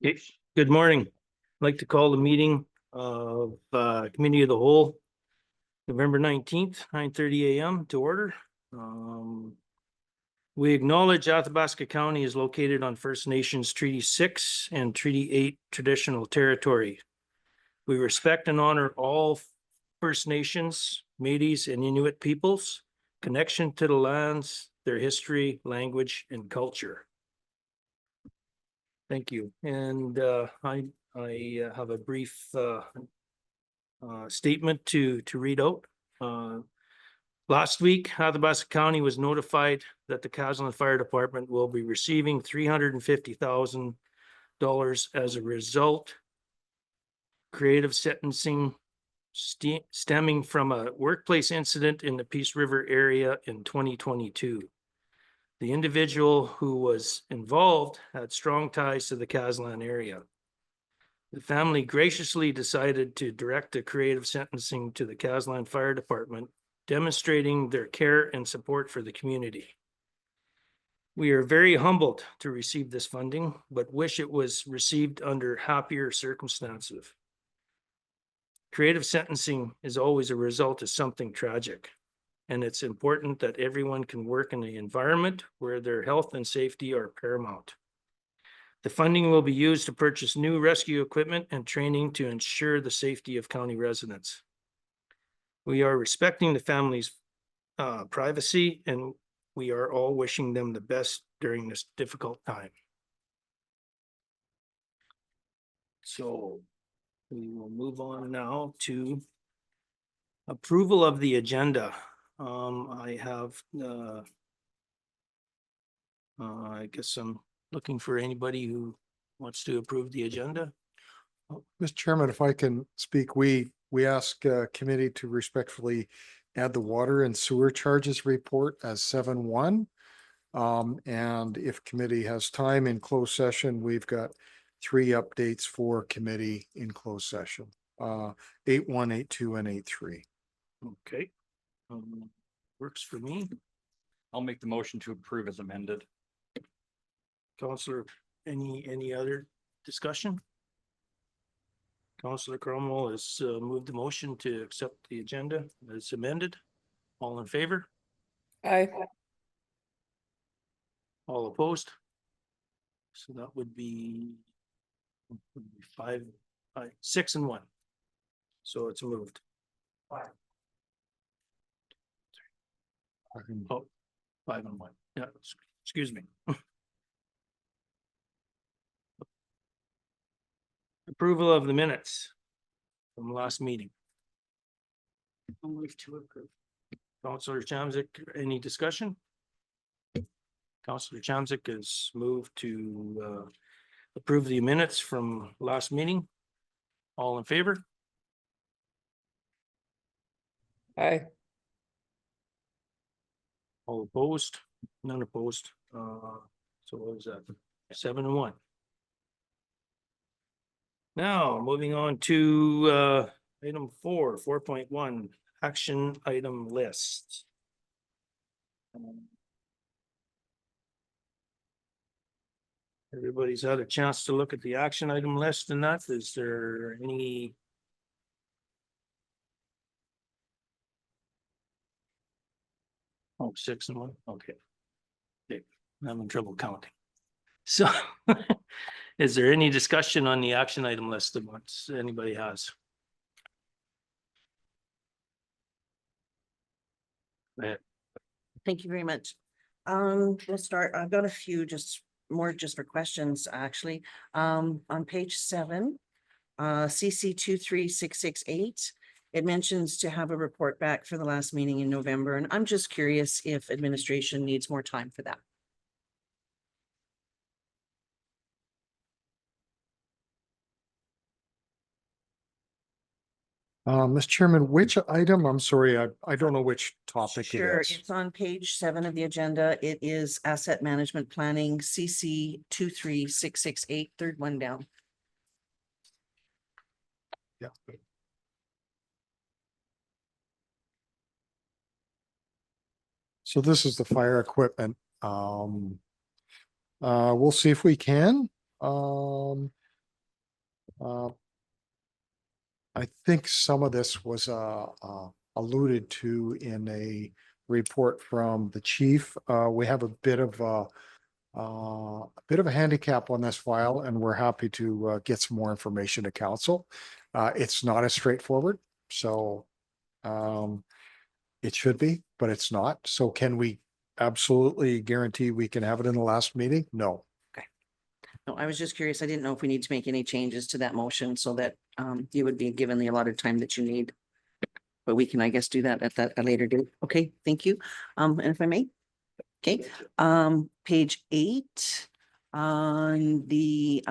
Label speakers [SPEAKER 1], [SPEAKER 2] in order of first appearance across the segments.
[SPEAKER 1] Okay, good morning. I'd like to call the meeting of Committee of the Whole, November 19th, 9:30 a.m. to order. We acknowledge Athabasca County is located on First Nations Treaty 6 and Treaty 8 traditional territory. We respect and honor all First Nations, Métis, and Inuit peoples' connection to the lands, their history, language, and culture. Thank you. And I have a brief statement to read out. Last week, Athabasca County was notified that the Caslin Fire Department will be receiving $350,000 as a result. Creative sentencing stemming from a workplace incident in the Peace River area in 2022. The individual who was involved had strong ties to the Caslin area. The family graciously decided to direct the creative sentencing to the Caslin Fire Department, demonstrating their care and support for the community. We are very humbled to receive this funding, but wish it was received under happier circumstances. Creative sentencing is always a result of something tragic, and it's important that everyone can work in an environment where their health and safety are paramount. The funding will be used to purchase new rescue equipment and training to ensure the safety of county residents. We are respecting the family's privacy, and we are all wishing them the best during this difficult time. So we will move on now to approval of the agenda. I have, I guess I'm looking for anybody who wants to approve the agenda.
[SPEAKER 2] Mr. Chairman, if I can speak, we ask committee to respectfully add the water and sewer charges report as 7-1. And if committee has time in closed session, we've got 3 updates for committee in closed session, 8-1, 8-2, and 8-3.
[SPEAKER 1] Okay. Works for me.
[SPEAKER 3] I'll make the motion to approve as amended.
[SPEAKER 1] Counselor, any other discussion? Counselor Cromwell has moved the motion to accept the agenda as amended. All in favor?
[SPEAKER 4] Aye.
[SPEAKER 1] All opposed? So that would be 6 and 1. So it's moved. Oh, 5 and 1. Yeah, excuse me. Approval of the minutes from last meeting. I'll move to approve. Councillor Chamzik, any discussion? Councillor Chamzik has moved to approve the minutes from last meeting. All in favor?
[SPEAKER 4] Aye.
[SPEAKER 1] All opposed? None opposed. So what was that? 7 and 1. Now, moving on to item 4.1, action item list. Everybody's had a chance to look at the action item list and that. Is there any? Oh, 6 and 1. Okay. Okay. I'm having trouble counting. So is there any discussion on the action item list that wants anybody has? Go ahead.
[SPEAKER 5] Thank you very much. We'll start. I've got a few just for questions, actually. On page 7, CC 23668, it mentions to have a report back for the last meeting in November, and I'm just curious if administration needs more time for that.
[SPEAKER 2] Mr. Chairman, which item? I'm sorry, I don't know which topic
[SPEAKER 5] Sure,
[SPEAKER 2] it is.
[SPEAKER 5] it's on page 7 of the agenda. It is asset management planning, CC 23668, third one down.
[SPEAKER 2] Yeah. So this is the fire equipment. We'll see if we can. Uh, I think some of this was alluded to in a report from the chief. We have a bit of a handicap on this file, and we're happy to get some more information to council. It's not as straightforward, so it should be, but it's not. So can we absolutely guarantee we can have it in the last meeting? No.
[SPEAKER 5] No, I was just curious. I didn't know if we need to make any changes to that motion so that you would be given the allotted time that you need. But we can, I guess, do that at a later date. Okay, thank you. And if I may. Okay, page 8 on the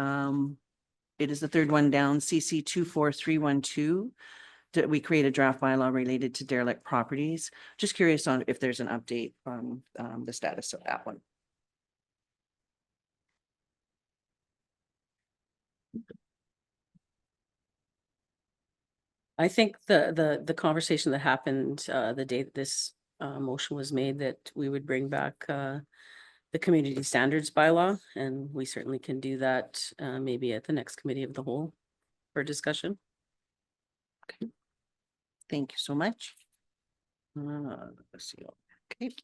[SPEAKER 5] it is the third one down, CC 24312. We create a draft bylaw related to derelict properties. Just curious on if there's an update on the status of that one.
[SPEAKER 6] I think the conversation that happened the day that this motion was made, that we would bring back the community standards bylaw, and we certainly can do that maybe at the next committee of the whole for discussion.
[SPEAKER 5] Thank you so much. Let's see. Okay.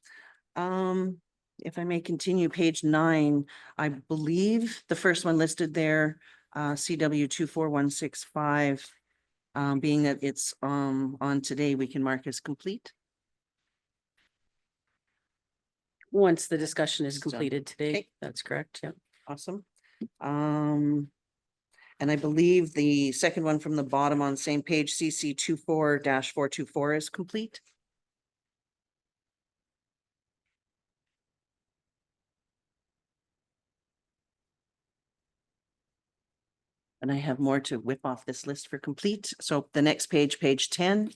[SPEAKER 5] If I may continue, page 9, I believe the first one listed there, CW 24165. Being that it's on today, we can mark as complete.
[SPEAKER 6] Once the discussion is
[SPEAKER 5] So,
[SPEAKER 6] completed today,
[SPEAKER 5] okay.
[SPEAKER 6] that's correct, yeah.
[SPEAKER 5] Awesome. And I believe the second one from the bottom on same page, CC 24-424 is complete. And I have more to whip off this list for complete. So the next page, page 10,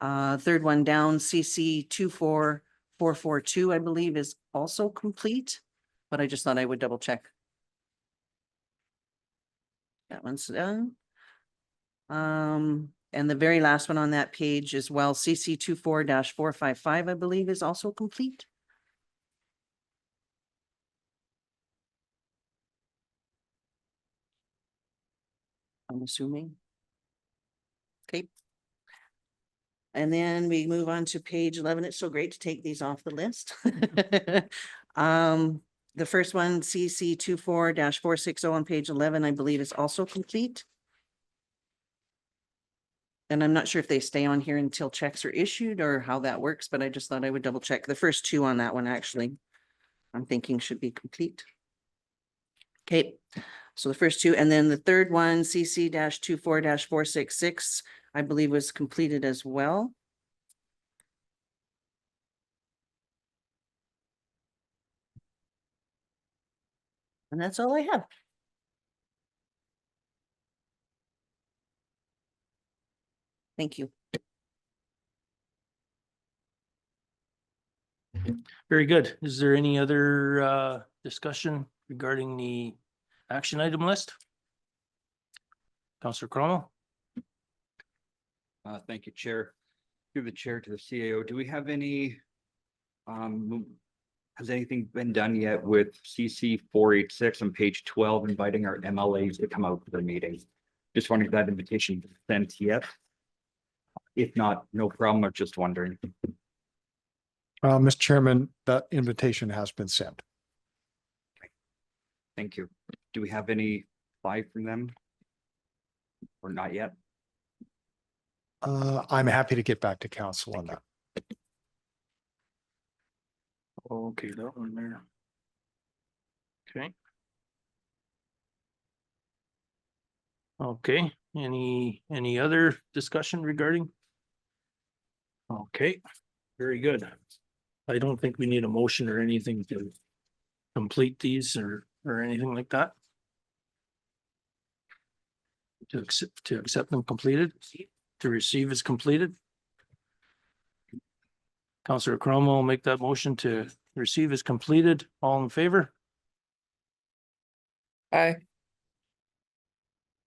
[SPEAKER 5] third one down, CC 24442, I believe is also complete, but I just thought I would double check. That one's done. And the very last one on that page as well, CC 24-455, I believe is also complete. I'm assuming. Okay. And then we move on to page 11. It's so great to take these off the list. The first one, CC 24-460 on page 11, I believe is also complete. And I'm not sure if they stay on here until checks are issued or how that works, but I just thought I would double check. The first two on that one, actually, I'm thinking should be complete. Okay, so the first two, and then the third one, CC 24-466, I believe was completed as well. And that's all I have. Thank you.
[SPEAKER 1] Very good. Is there any other discussion regarding the action item list? Councillor Cromwell?
[SPEAKER 3] Thank you, Chair. Through the chair to the CAO, do we have any, has anything been done yet with CC 486 on page 12, inviting our MLAs to come out to the meeting? Just wondering if that invitation was sent yet. If not, no problem. I'm just wondering.
[SPEAKER 2] Mr. Chairman, that invitation has been sent.
[SPEAKER 3] Thank you. Do we have any reply from them? Or not yet?
[SPEAKER 2] I'm happy to get back to council on that.
[SPEAKER 1] Okay, that one there. Okay. Okay, any other discussion regarding? Okay, very good. I don't think we need a motion or anything to complete these or anything like that. To accept them completed, to receive as completed. Councillor Cromwell will make that motion to receive as completed. All in favor?
[SPEAKER 4] Aye.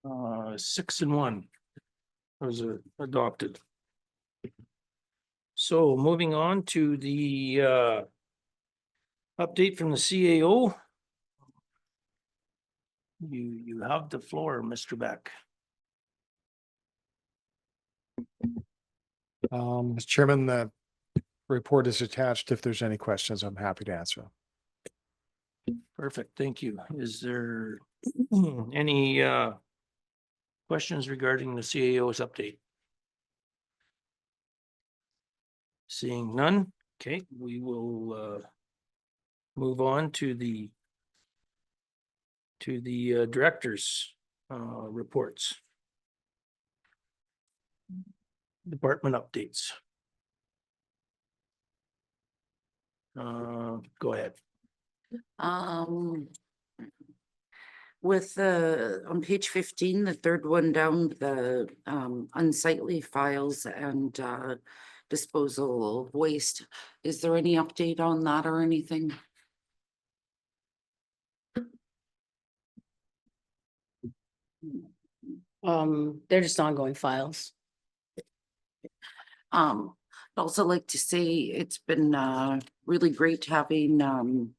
[SPEAKER 1] 6-1. Was adopted. So moving on to the update from the CAO. You have the floor, Mr. Beck.
[SPEAKER 2] Mr. Chairman, the report is attached. If there's any questions, I'm happy to answer.
[SPEAKER 1] Perfect, thank you. Is there any questions regarding the CAO's update? Seeing none, okay, we will move on to the directors' reports. Department updates. Go ahead.
[SPEAKER 7] With on page 15, the third one down, the unsightly files and disposal of waste. Is there any update on that or anything?
[SPEAKER 6] They're just ongoing files.
[SPEAKER 7] I'd also like to say it's been really great having the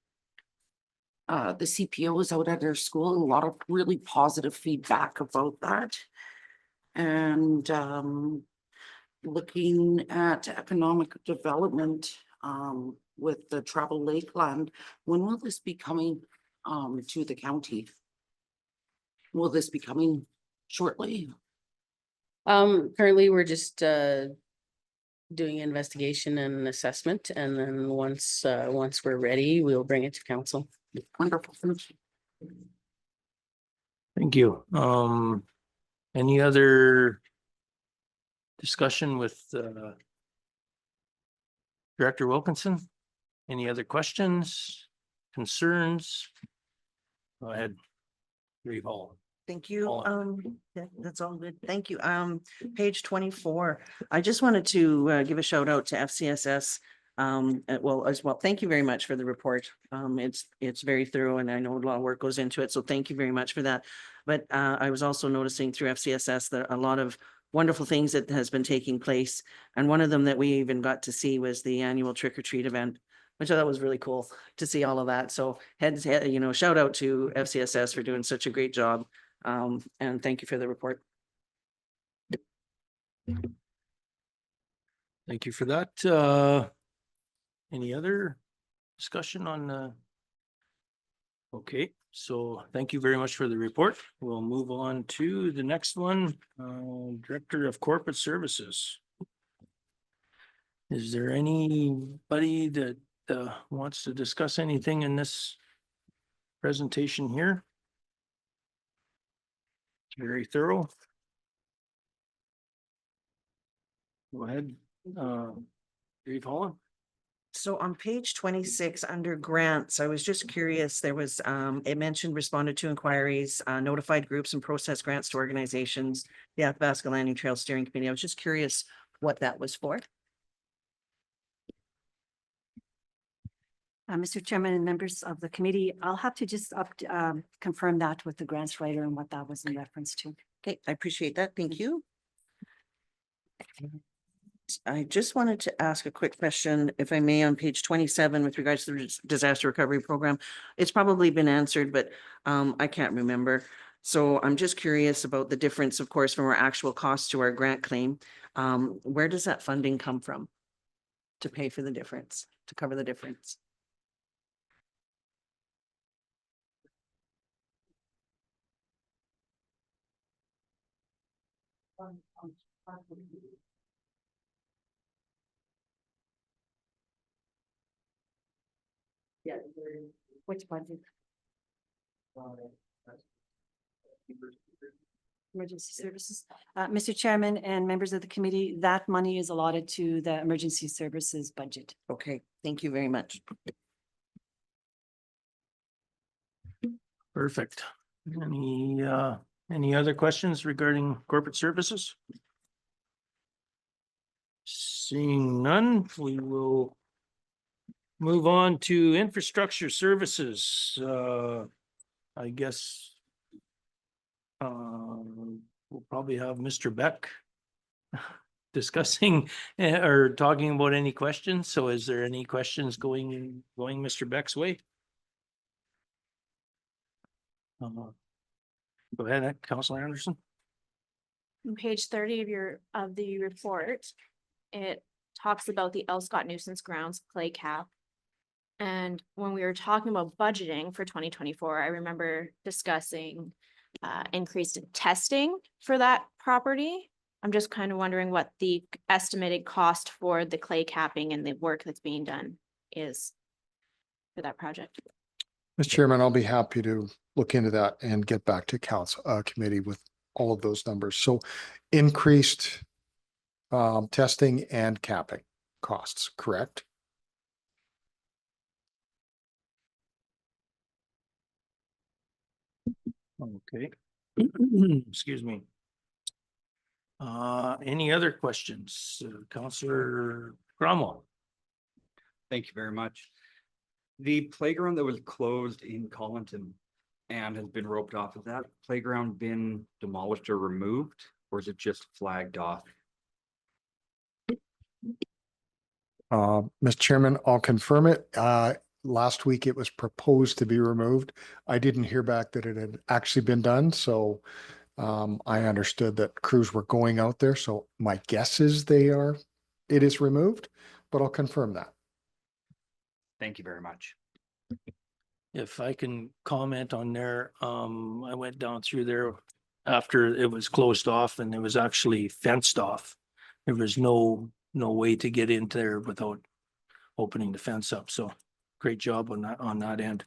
[SPEAKER 7] CPOs out at our school, a lot of really positive feedback about that. And looking at economic development with the Travel Lakeland, when will this be coming to the county? Will this be coming shortly?
[SPEAKER 6] Currently, we're just doing investigation and assessment, and then once we're ready, we'll bring it to council.
[SPEAKER 7] Wonderful. Thank you.
[SPEAKER 1] Thank you. Any other discussion with Director Wilkinson? Any other questions, concerns? Go ahead. Reeve Hall.
[SPEAKER 5] Thank you.
[SPEAKER 1] Paula.
[SPEAKER 5] That's all good. Thank you. Page 24. I just wanted to give a shout out to FCSS. As well, thank you very much for the report. It's very thorough and I know a lot of work goes into it. So thank you very much for that. But I was also noticing through FCSS that a lot of wonderful things that has been taking place. And one of them that we even got to see was the annual trick or treat event, which I thought was really cool to see all of that. So shout out to FCSS for doing such a great job. And thank you for the report.
[SPEAKER 1] Thank you for that. Any other discussion on okay, so thank you very much for the report. We'll move on to the next one. Director of Corporate Services. Is there anybody that wants to discuss anything in this presentation here? Very thorough. Go ahead. Dave Holland.
[SPEAKER 5] So on page 26 under grants, I was just curious, there was, it mentioned responded to inquiries, notified groups and processed grants to organizations, the Athabasca Landing Trail Steering Committee. I was just curious what that was for.
[SPEAKER 8] Mr. Chairman and members of the committee, I'll have to just confirm that with the grants writer and what that was in reference to.
[SPEAKER 5] Okay, I appreciate that. Thank you. I just wanted to ask a quick question, if I may, on page 27 with regards to the disaster recovery program. It's probably been answered, but I can't remember. So I'm just curious about the difference, of course, from our actual costs to our grant claim. Where does that funding come from to pay for the difference, to cover the difference?
[SPEAKER 8] Yeah. Which budget? Emergency services. Mr. Chairman and members of the committee, that money is allotted to the emergency services budget.
[SPEAKER 5] Okay, thank you very much.
[SPEAKER 1] Perfect. Any other questions regarding corporate services? Seeing none, we will move on to infrastructure services. I guess we'll probably have Mr. Beck discussing or talking about any questions. So is there any questions going Mr. Beck's way? Go ahead, Councilor Anderson.
[SPEAKER 9] On page 30 of the report, it talks about the L. Scott nuisance grounds clay cap. And when we were talking about budgeting for 2024, I remember discussing increased testing for that property. I'm just kind of wondering what the estimated cost for the clay capping and the work that's being done is for that project.
[SPEAKER 2] Mr. Chairman, I'll be happy to look into that and get back to council, committee with all of those numbers. So increased testing and capping costs, correct?
[SPEAKER 1] Okay. Excuse me. Any other questions? Counselor Cromwell?
[SPEAKER 3] Thank you very much. The playground that was closed in Collinton and has been roped off, has that playground been demolished or removed, or is it just flagged off?
[SPEAKER 2] Mr. Chairman, I'll confirm it. Last week it was proposed to be removed. I didn't hear back that it had actually been done, so I understood that crews were going out there, so my guess is it is removed, but I'll confirm that.
[SPEAKER 3] Thank you very much.
[SPEAKER 1] If I can comment on there, I went down through there after it was closed off and it was actually fenced off. There was no way to get in there without opening the fence up. So great job on that end.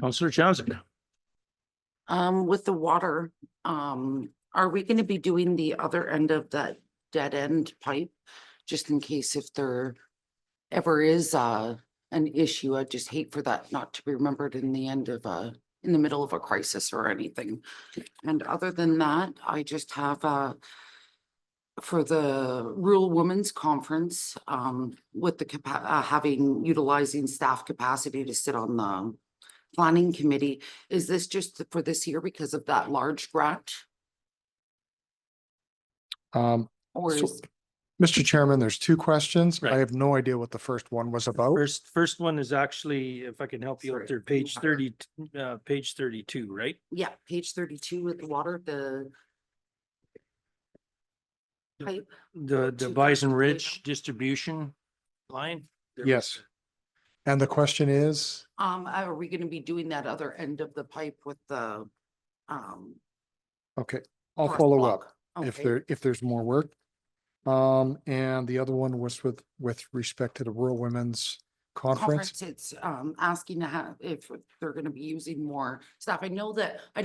[SPEAKER 1] Councillor Johnson.
[SPEAKER 7] With the water, are we gonna be doing the other end of that dead end pipe? Just in case if there ever is an issue, I just hate for that not to be remembered in the end of in the middle of a crisis or anything. And other than that, I just have for the Rural Women's Conference, with the utilizing staff capacity to sit on the planning committee, is this just for this year because of that large grant? Or
[SPEAKER 2] So-
[SPEAKER 7] is,
[SPEAKER 2] Mr. Chairman, there's two questions. I
[SPEAKER 1] Right.
[SPEAKER 2] have no idea what the first one was about.
[SPEAKER 1] First one is actually, if I can help you out
[SPEAKER 7] Sorry.
[SPEAKER 1] there, page 32, right?
[SPEAKER 7] yeah, page 32 with the water, the pipe.
[SPEAKER 1] The
[SPEAKER 7] Two
[SPEAKER 1] Bison
[SPEAKER 7] questions
[SPEAKER 1] Ridge
[SPEAKER 7] later.
[SPEAKER 1] distribution line.
[SPEAKER 2] Yes. And the question is,
[SPEAKER 7] Are we gonna be doing that other end of the pipe with the
[SPEAKER 2] okay, I'll follow
[SPEAKER 7] crosswalk?
[SPEAKER 2] up if
[SPEAKER 7] Okay.
[SPEAKER 2] there's more work. And the other one was with respect to the Rural Women's Conference.
[SPEAKER 7] It's asking to have, if they're gonna be using more staff. I know that, I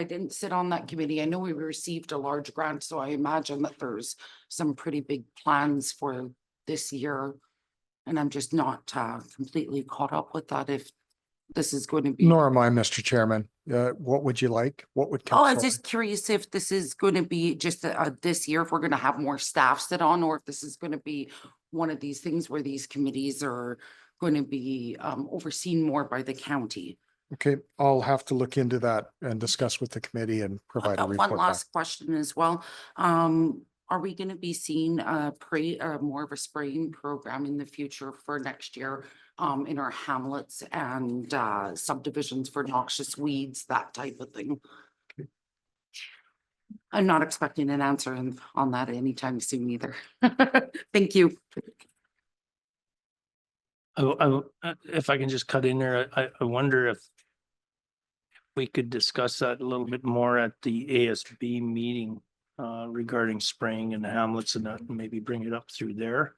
[SPEAKER 7] didn't sit on that committee. I know we received a large grant, so I imagine that there's some pretty big plans for this year. And I'm just not completely caught up with that, if this is going to be.
[SPEAKER 2] Nor am I, Mr. Chairman. What would you like? What would?
[SPEAKER 7] Oh, I was
[SPEAKER 2] council-
[SPEAKER 7] just curious if this is going to be just this year, if we're going to have more staff sit on, or if this is going to be one of these things where these committees are going to be overseen more by the county.
[SPEAKER 2] Okay, I'll have to look into that and discuss with the committee and
[SPEAKER 7] I
[SPEAKER 2] provide a
[SPEAKER 7] got one
[SPEAKER 2] report back.
[SPEAKER 7] last question as well. Are we going to be seeing more of a spraying program in the future for next year in our hamlets and subdivisions for noxious weeds, that type of thing? I'm not expecting an answer on that anytime soon either. Thank you.
[SPEAKER 1] If I can just cut in there, I wonder if we could discuss that a little bit more at the ASB meeting regarding spraying in the hamlets and that, and maybe bring it up through there.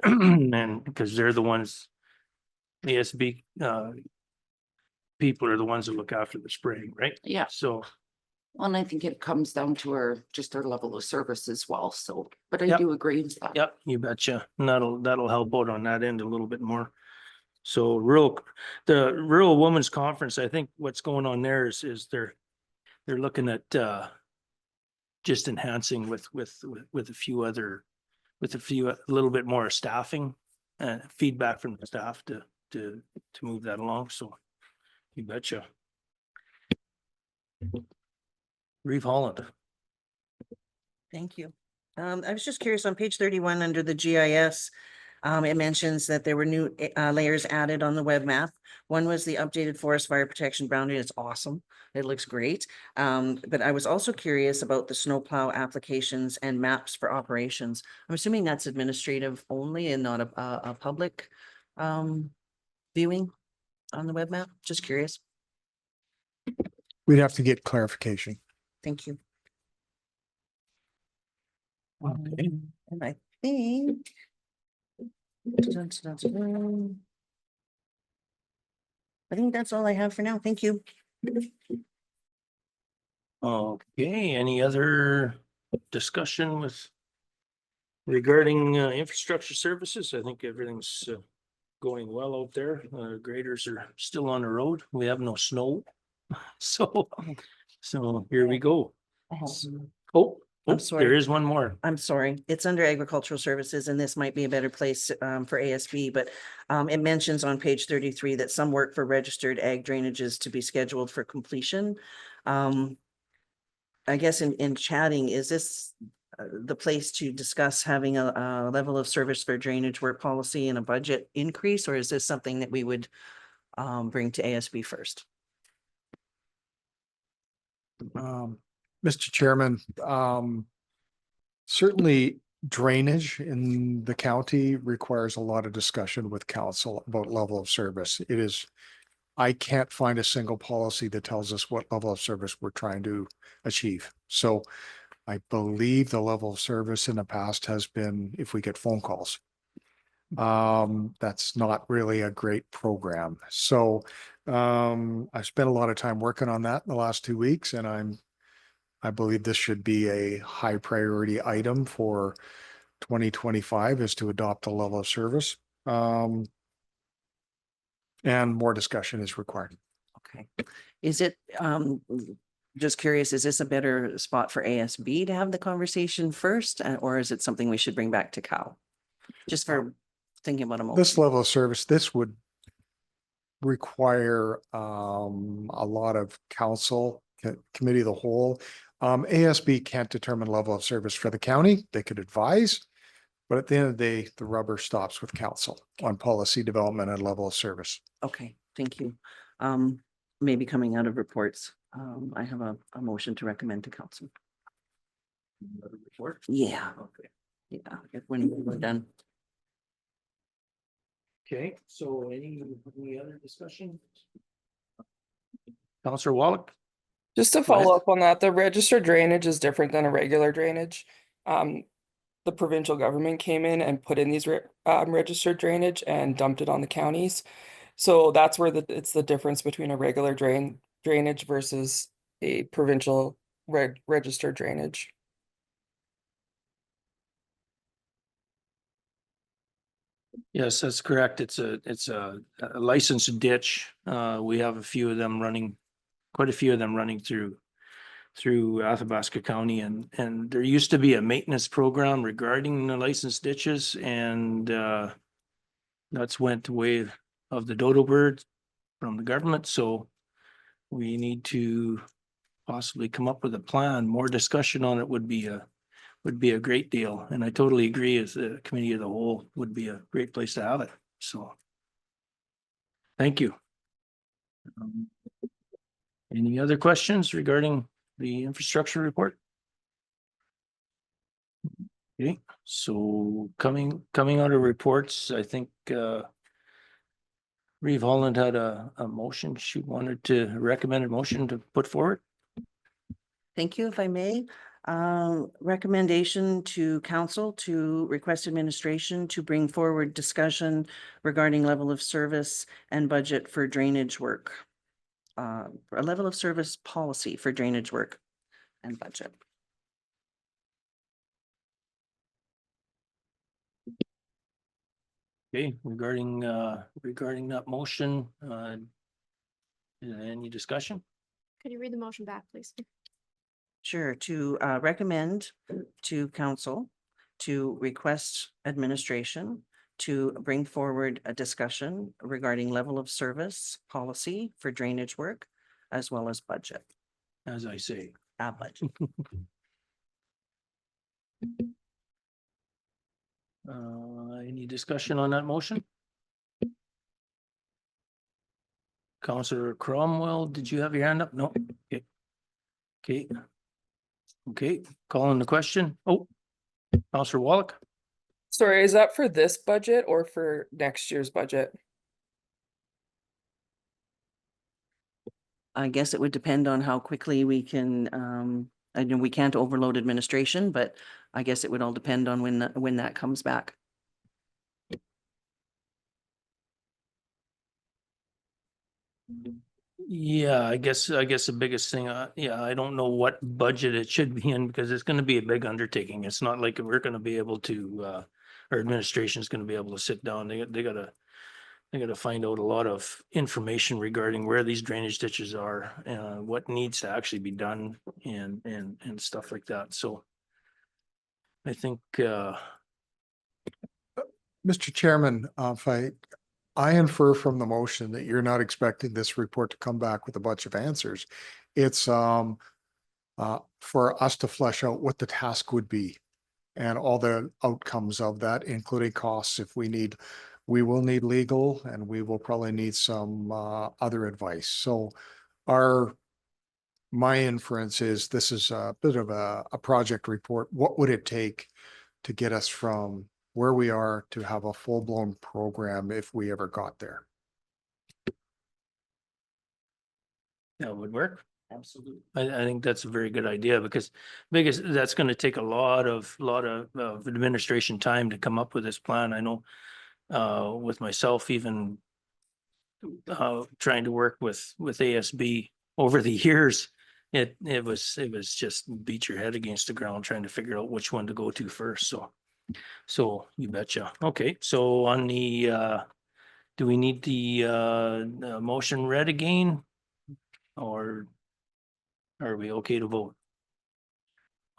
[SPEAKER 1] And because they're the ones, ASB people are the ones that look after the spraying, right?
[SPEAKER 7] Yeah,
[SPEAKER 1] So,
[SPEAKER 7] well, and I think it comes down to our level of service as well. So, but I
[SPEAKER 1] Yep.
[SPEAKER 7] do agree with that.
[SPEAKER 1] yep, you betcha. And that'll help out on that end a little bit more. So the Rural Women's Conference, I think what's going on there is they're looking at just enhancing with a little bit more staffing and feedback from the staff to move that along. So you betcha. Reeve Holland.
[SPEAKER 5] Thank you. I was just curious on page 31 under the GIS. It mentions that there were new layers added on the web map. One was the updated forest fire protection boundary. It's awesome. It looks great. But I was also curious about the snowplow applications and maps for operations. I'm assuming that's administrative only and not a public viewing on the web map. Just curious.
[SPEAKER 2] We'd have to get clarification.
[SPEAKER 5] Thank you.
[SPEAKER 1] Okay.
[SPEAKER 5] And I think. I think that's all I have for now. Thank you.
[SPEAKER 1] Okay, any other discussion with regarding infrastructure services? I think everything's going well out there. Graders are still on the road. We have no snow. So here we go. Oh,
[SPEAKER 5] I'm
[SPEAKER 1] there
[SPEAKER 5] sorry.
[SPEAKER 1] is one more.
[SPEAKER 5] I'm sorry, it's under agricultural services and this might be a better place for ASB, but it mentions on page 33 that some work for registered ag drainage is to be scheduled for completion. I guess in chatting, is this the place to discuss having a level of service for drainage work policy and a budget increase, or is this something that we would bring to ASB first?
[SPEAKER 2] Mr. Chairman, certainly drainage in the county requires a lot of discussion with council about level of service. I can't find a single policy that tells us what level of service we're trying to achieve. So I believe the level of service in the past has been if we get phone calls. That's not really a great program. So I've spent a lot of time working on that in the last 2 weeks, and I believe this should be a high priority item for 2025 is to adopt a level of service. And more discussion is required.
[SPEAKER 5] Okay, is it, just curious, is this a better spot for ASB to have the conversation first, or is it something we should bring back to Cal? Just for thinking about a moment.
[SPEAKER 2] This level of service, this would require a lot of council, committee of the whole. ASB can't determine level of service for the county. They could advise, but at the end of the day, the rubber stops with council on policy development and level of service.
[SPEAKER 5] Okay, thank you. Maybe coming out of reports, I have a motion to recommend to council. Yeah,
[SPEAKER 1] Okay.
[SPEAKER 5] yeah, if when we're done.
[SPEAKER 1] Okay, so any other discussion? Counselor Wallach?
[SPEAKER 4] Just to
[SPEAKER 1] Go ahead.
[SPEAKER 4] follow up on that, the registered drainage is different than a regular drainage. The provincial government came in and put in these registered drainage and dumped it on the counties. So that's where it's the difference between a regular drainage versus a provincial registered drainage.
[SPEAKER 1] Yes, that's correct. It's a licensed ditch. We have a few of them running, quite a few of them running through Athabasca County, and there used to be a maintenance program regarding the licensed ditches, and that's went the way of the dodo bird from the government. So we need to possibly come up with a plan. More discussion on it would be a great deal. And I totally agree, as a committee of the whole would be a great place to have it. So thank you. Any other questions regarding the infrastructure report? Okay, so coming out of reports, I think Reeve Holland had a motion. She wanted to recommend a motion to put forward.
[SPEAKER 5] Thank you, if I may. Recommendation to council to request administration to bring forward discussion regarding level of service and budget for drainage work. A level of service policy for drainage work and budget.
[SPEAKER 1] Okay, regarding that motion, any discussion?
[SPEAKER 9] Could you read the motion back, please?
[SPEAKER 5] Sure, to recommend to council to request administration to bring forward a discussion regarding level of service policy for drainage work as well as budget.
[SPEAKER 1] As I say.
[SPEAKER 5] Budget.
[SPEAKER 1] Any discussion on that motion? Counselor Cromwell, did you have your hand up? No. Okay. Okay. Okay, calling the question. Oh, Counselor Wallach.
[SPEAKER 4] Sorry, is that for this budget or for next year's budget?
[SPEAKER 5] I guess it would depend on how quickly we can, I know we can't overload administration, but I guess it would all depend on when that comes back.
[SPEAKER 1] Yeah, I guess the biggest thing, yeah, I don't know what budget it should be in because it's gonna be a big undertaking. It's not like we're gonna be able to, our administration is gonna be able to sit down. They gotta find out a lot of information regarding where these drainage ditches are, what needs to actually be done and stuff like that. So I think,
[SPEAKER 2] Mr. Chairman, if I infer from the motion that you're not expecting this report to come back with a bunch of answers. It's for us to flesh out what the task would be and all the outcomes of that, including costs if we will need legal and we will probably need some other advice. So my inference is this is a bit of a project report. What would it take to get us from where we are to have a full-blown program if we ever got there?
[SPEAKER 1] that would work.
[SPEAKER 5] Absolutely.
[SPEAKER 1] I think that's a very good idea because that's gonna take a lot of administration time to come up with this plan. I know with myself even trying to work with ASB over the years, it was just beat your head against the ground trying to figure out which one to go to first. So you betcha. Okay, so on the do we need the motion read again? Or are we okay to vote?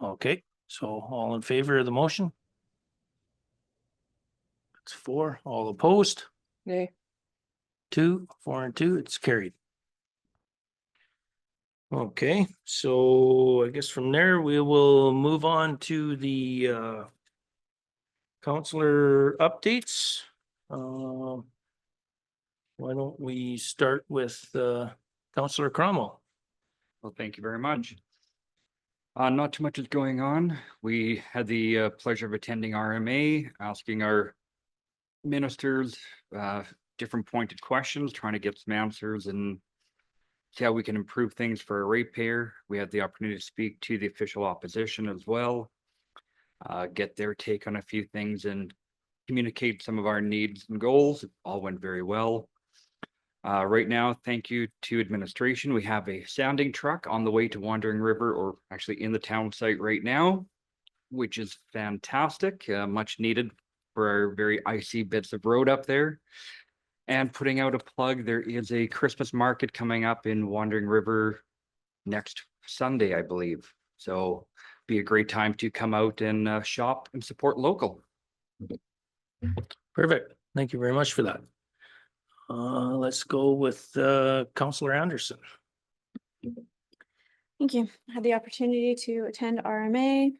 [SPEAKER 1] Okay, so all in favor of the motion? It's 4, all opposed,
[SPEAKER 4] Nay.
[SPEAKER 1] 2, 4 and 2, it's carried. Okay, so I guess from there, we will move on to the counselor updates. Why don't we start with Counselor Cromwell?
[SPEAKER 3] Well, thank you very much. Not too much is going on. We had the pleasure of attending RMA, asking our ministers different pointed questions, trying to get some answers and see how we can improve things for a ratepayer. We had the opportunity to speak to the official opposition as well, get their take on a few things and communicate some of our needs and goals. It all went very well. Right now, thank you to administration. We have a sounding truck on the way to Wandering River, or actually in the town site right now, which is fantastic, much needed for our very icy bits of road up there. And putting out a plug, there is a Christmas market coming up in Wandering River next Sunday, I believe. So be a great time to come out and shop and support local.
[SPEAKER 1] Perfect. Thank you very much for that. Let's go with Counselor Anderson.
[SPEAKER 9] Thank you. I had the opportunity to attend RMA.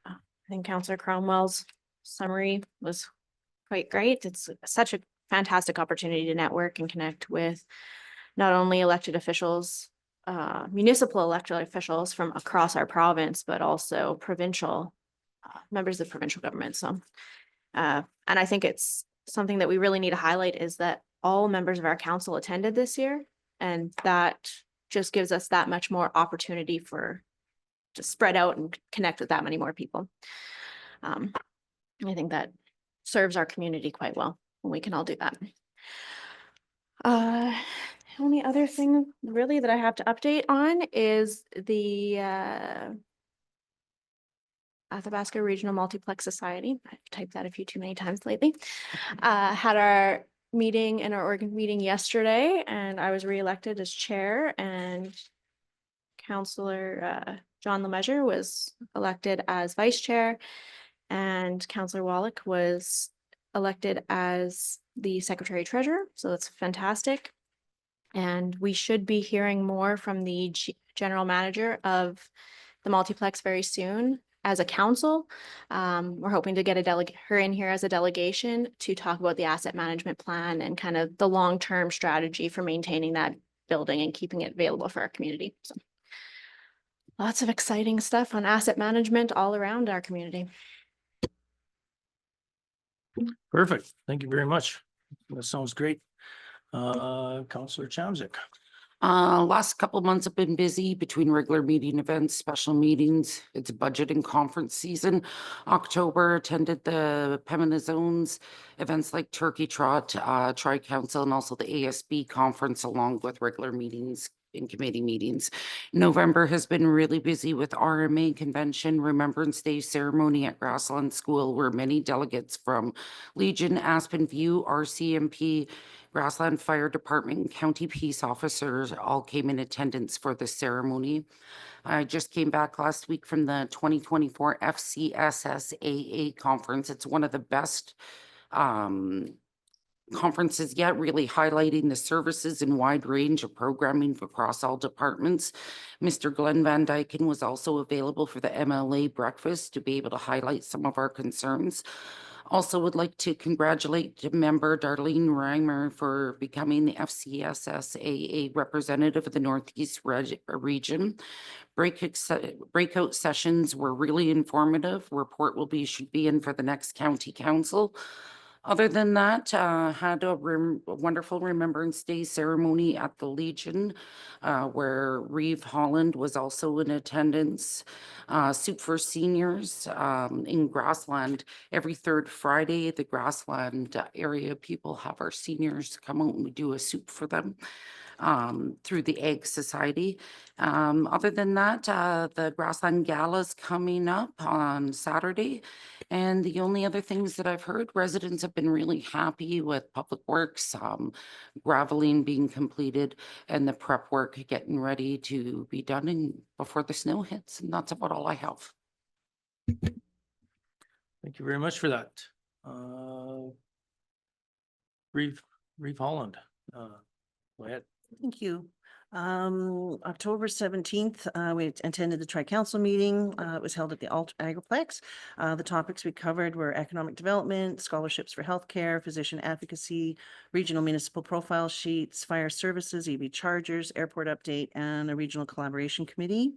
[SPEAKER 9] I think Counselor Cromwell's summary was quite great. It's such a fantastic opportunity to network and connect with not only elected officials, municipal elected officials from across our province, but also provincial members of provincial government. So, and I think it's something that we really need to highlight is that all members of our council attended this year, and that just gives us that much more opportunity for to spread out and connect with that many more people. I think that serves our community quite well when we can all do that. Only other thing really that I have to update on is the Athabasca Regional Multiplex Society. I've typed that a few too many times lately. Had our meeting in our org meeting yesterday, and I was reelected as chair, and Councillor John Lemessurier was elected as vice chair, and Councillor Wallach was elected as the secretary treasurer. So that's fantastic. And we should be hearing more from the general manager of the multiplex very soon. as a council. We're hoping to get her in here as a delegation to talk about the asset management plan and kind of the long-term strategy for maintaining that building and keeping it available for our community. So lots of exciting stuff on asset management all around our community.
[SPEAKER 1] Perfect. Thank you very much. That sounds great. Counselor Chamzik.
[SPEAKER 7] Last couple of months have been busy between regular meeting events, special meetings. It's budget and conference season. October attended the Pembina Zones events like Turkey Trot, Tri-Council, and also the ASB conference, along with regular meetings and committee meetings. November has been really busy with RMA convention, Remembrance Day ceremony at Grassland School, where many delegates from Legion, Aspen View, RCMP, Grassland Fire Department, and county peace officers all came in attendance for the ceremony. I just came back last week from the 2024 FCSSAA conference. It's one of the best conferences yet, really highlighting the services and wide range of programming across all departments. Mr. Glenn Van Dyken was also available for the MLA breakfast to be able to highlight some of our concerns. Also would like to congratulate member Darlene Reimer for becoming the FCSSAA representative of the Northeast region. Breakout sessions were really informative. Report should be in for the next county council. Other than that, had a wonderful Remembrance Day ceremony at the Legion, where Reeve Holland was also in attendance. Soup for Seniors in Grassland. Every third Friday, the Grassland area people have our seniors come out and we do a soup for them through the Egg Society. Other than that, the Grassland Gala's coming up on Saturday. And the only other things that I've heard, residents have been really happy with Public Works, graveling being completed, and the prep work getting ready to be done before the snow hits. And that's about all I have.
[SPEAKER 1] Thank you very much for that. Reeve Holland. Go ahead.
[SPEAKER 5] Thank you. October 17th, we attended the Tri-Council meeting. It was held at the Agriplex. The topics we covered were economic development, scholarships for healthcare, physician advocacy, regional municipal profile sheets, fire services, EV chargers, airport update, and a regional collaboration committee.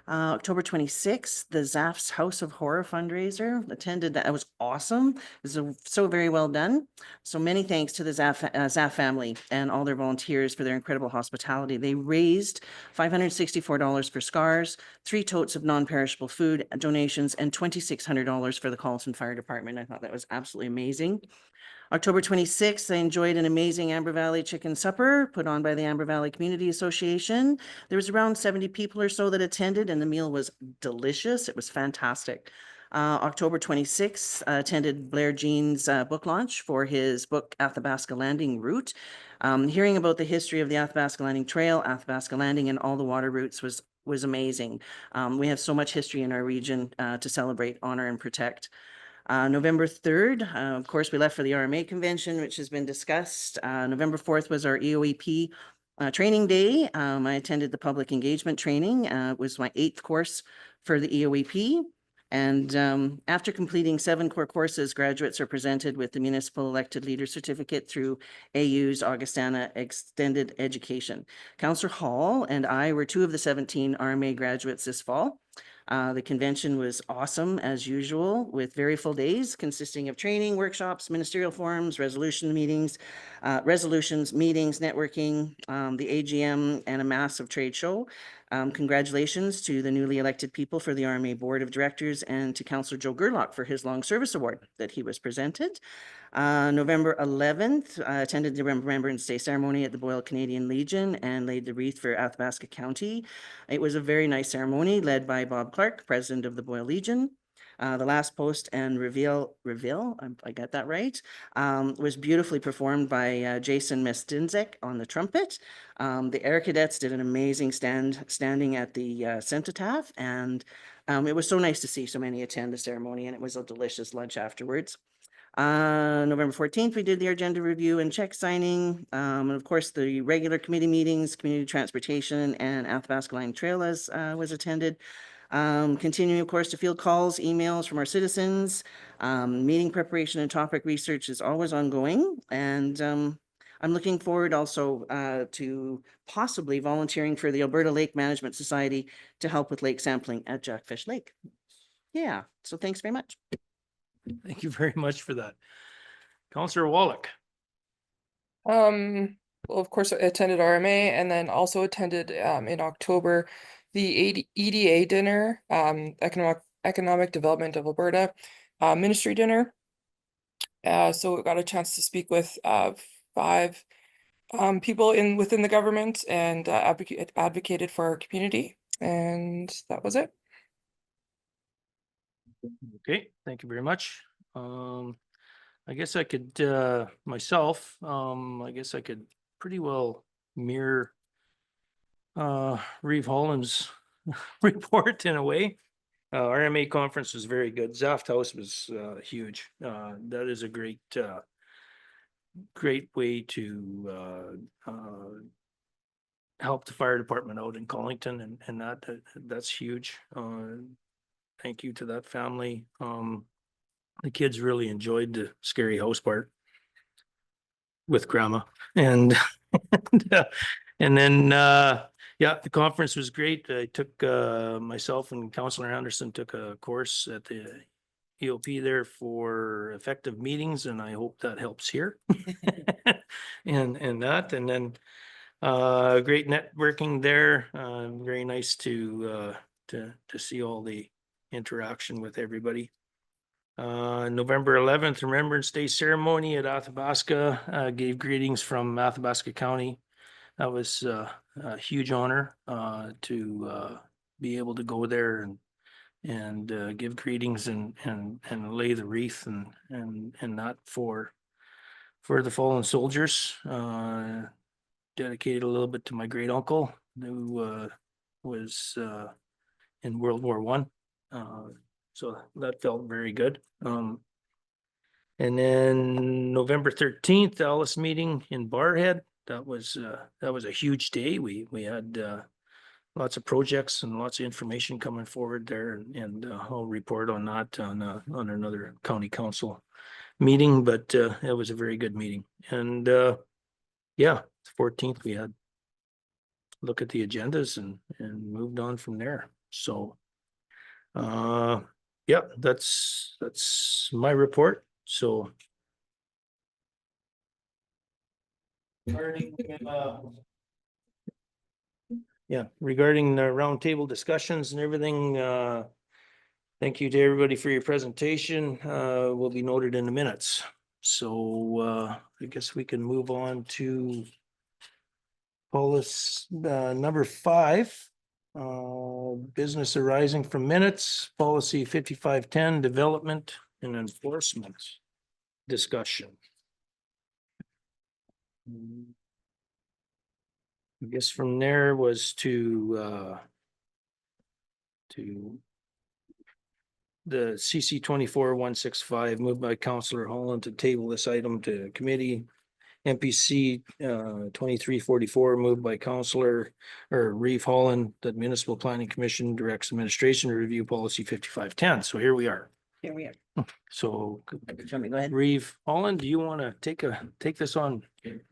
[SPEAKER 5] October 26th, the ZAF's House of Horror fundraiser attended. That was awesome. It was so very well done. So many thanks to the ZAF family and all their volunteers for their incredible hospitality. They raised $564 for SCARS, 3 totes of non-perishable food donations, and $2,600 for the Carleton Fire Department. I thought that was absolutely amazing. October 26th, I enjoyed an amazing Amber Valley chicken supper put on by the Amber Valley Community Association. There was around 70 people or so that attended, and the meal was delicious. It was fantastic. October 26th, attended Blair Jean's book launch for his book Athabasca Landing Route. Hearing about the history of the Athabasca Landing Trail, Athabasca Landing, and all the water routes was amazing. We have so much history in our region to celebrate, honor, and protect. November 3rd, of course, we left for the RMA convention, which has been discussed. November 4th was our EOEP training day. I attended the public engagement training. It was my 8th course for the EOEP. And after completing 7 core courses, graduates are presented with the Municipal Elected Leader Certificate through AU's Augustana Extended Education. Councillor Hall and I were 2 of the 17 RMA graduates this fall. The convention was awesome as usual, with very full days consisting of training, workshops, ministerial forums, resolutions, meetings, networking, the AGM, and a massive trade show. Congratulations to the newly elected people for the RMA Board of Directors and to Councillor Joe Gerlach for his long service award that he was presented. November 11th, attended the Remembrance Day ceremony at the Boyle Canadian Legion and laid the wreath for Athabasca County. It was a very nice ceremony led by Bob Clark, president of the Boyle Legion. The last post and reveal, I got that right, was beautifully performed by Jason Mestinzek on the trumpet. The Air Cadets did an amazing standing at the cenotaph, and it was so nice to see so many attend the ceremony, and it was a delicious lunch afterwards. November 14th, we did the agenda review and check signing. And of course, the regular committee meetings, community transportation, and Athabasca Line Trail was attended. Continuing, of course, to field calls, emails from our citizens. Meeting preparation and topic research is always ongoing. And I'm looking forward also to possibly volunteering for the Alberta Lake Management Society to help with lake sampling at Jackfish Lake. Yeah, so thanks very much.
[SPEAKER 1] Thank you very much for that. Counselor Wallach.
[SPEAKER 4] Well, of course, I attended RMA and then also attended in October the EDA dinner, Economic Development of Alberta Ministry dinner. So we got a chance to speak with 5 people within the government and advocated for our community, and that was it.
[SPEAKER 1] Okay, thank you very much. I guess I could, myself, I guess I could pretty well mirror Reeve Holland's report in a way. RMA conference was very good. Zaft House was huge. That is a great way to help the fire department out in Collington, and that's huge. Thank you to that family. The kids really enjoyed the scary house part with grandma, and and then yeah, the conference was great. I took myself and Councillor Anderson took a course at the EOP there for effective meetings, and I hope that helps here. and that, and then great networking there. Very nice to see all the interaction with everybody. November 11th, Remembrance Day ceremony at Athabasca, gave greetings from Athabasca County. That was a huge honor to be able to go there and give greetings and lay the wreath and that for the fallen soldiers. Dedicated a little bit to my great uncle who was in World War One. So that felt very good. And then November 13th, Alice meeting in Barrhead. That was a huge day. We had lots of projects and lots of information coming forward there, and I'll report on that on another county council meeting. But it was a very good meeting. And yeah, the 14th we had look at the agendas and moved on from there. So yeah, that's my report. So regarding regarding the roundtable discussions and everything, thank you to everybody for your presentation. Will be noted in the minutes. So I guess we can move on to policy number 5. Business arising from minutes, policy 5510, development and enforcement discussion. I guess from there was to the CC 24-165 moved by Councillor Holland to table this item to committee. MPC 2344 moved by Councillor Reeve Holland, that Municipal Planning Commission directs administration to review policy 5510. So here we are.
[SPEAKER 5] Here we are.
[SPEAKER 1] So
[SPEAKER 5] Do you want me to go ahead?
[SPEAKER 1] Reeve Holland, do you want to take this on?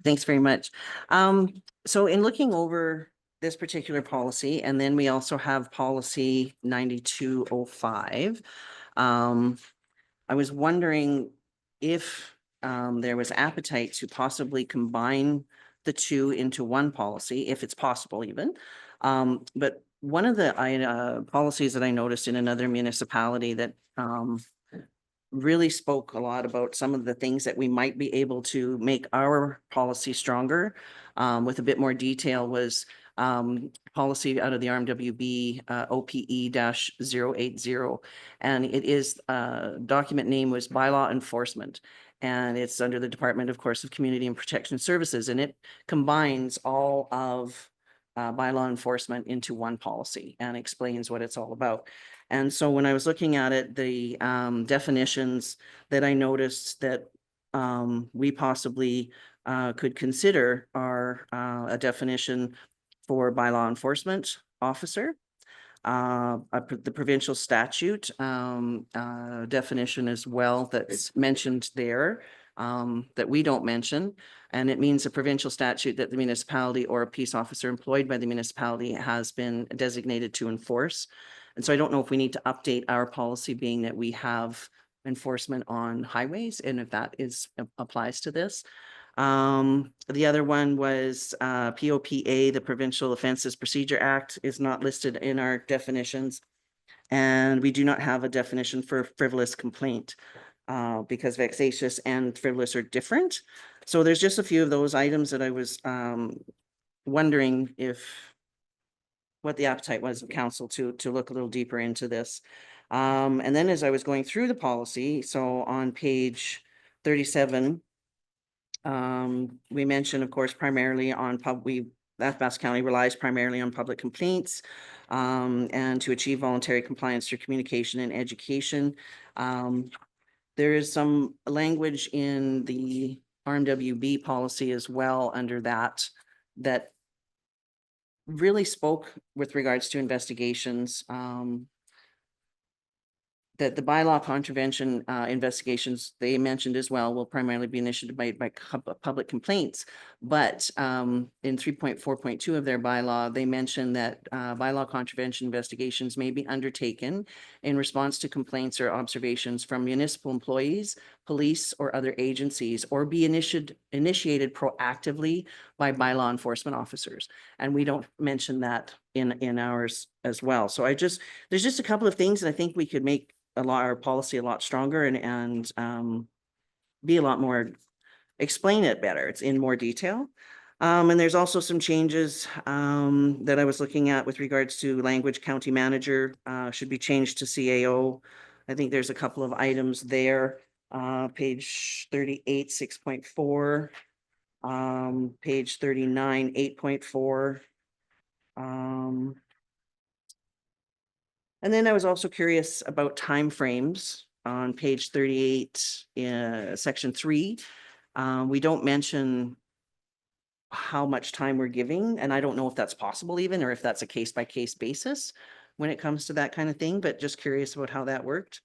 [SPEAKER 5] Thanks very much. So in looking over this particular policy, and then we also have policy 9205. I was wondering if there was appetite to possibly combine the two into one policy, if it's possible even. But one of the policies that I noticed in another municipality that really spoke a lot about some of the things that we might be able to make our policy stronger with a bit more detail was policy out of the RMWB OPE-080. And it is, document name was bylaw enforcement. And it's under the Department, of course, of Community and Protection Services. And it combines all of bylaw enforcement into one policy and explains what it's all about. And so when I was looking at it, the definitions that I noticed that we possibly could consider are a definition for bylaw enforcement officer,
[SPEAKER 10] the provincial statute definition as well that's mentioned there, that we don't mention. And it means a provincial statute that the municipality or a peace officer employed by the municipality has been designated to enforce. And so I don't know if we need to update our policy, being that we have enforcement on highways, and if that applies to this. The other one was POPA, the Provincial Offences Procedure Act, is not listed in our definitions. And we do not have a definition for frivolous complaint because vexatious and frivolous are different. So there's just a few of those items that I was wondering what the appetite was of council to look a little deeper into this. And then as I was going through the policy, so on page 37, we mentioned, of course, primarily on Athabasca County relies primarily on public complaints and to achieve voluntary compliance through communication and education. There is some language in the RMWB policy as well under that really spoke with regards to investigations. That the bylaw contravention investigations they mentioned as well will primarily be initiated by public complaints. But in 3.4.2 of their bylaw, they mentioned that bylaw contravention investigations may be undertaken in response to complaints or observations from municipal employees, police, or other agencies, or be initiated proactively by bylaw enforcement officers. And we don't mention that in ours as well. So there's just a couple of things that I think we could make our policy a lot stronger and be a lot more, explain it better. It's in more detail. And there's also some changes that I was looking at with regards to language. County manager should be changed to CAO. I think there's a couple of items there. Page 38, 6.4, page 39, 8.4. And then I was also curious about timeframes on page 38, section 3. We don't mention how much time we're giving, and I don't know if that's possible even, or if that's a case-by-case basis when it comes to that kind of thing, but just curious about how that worked.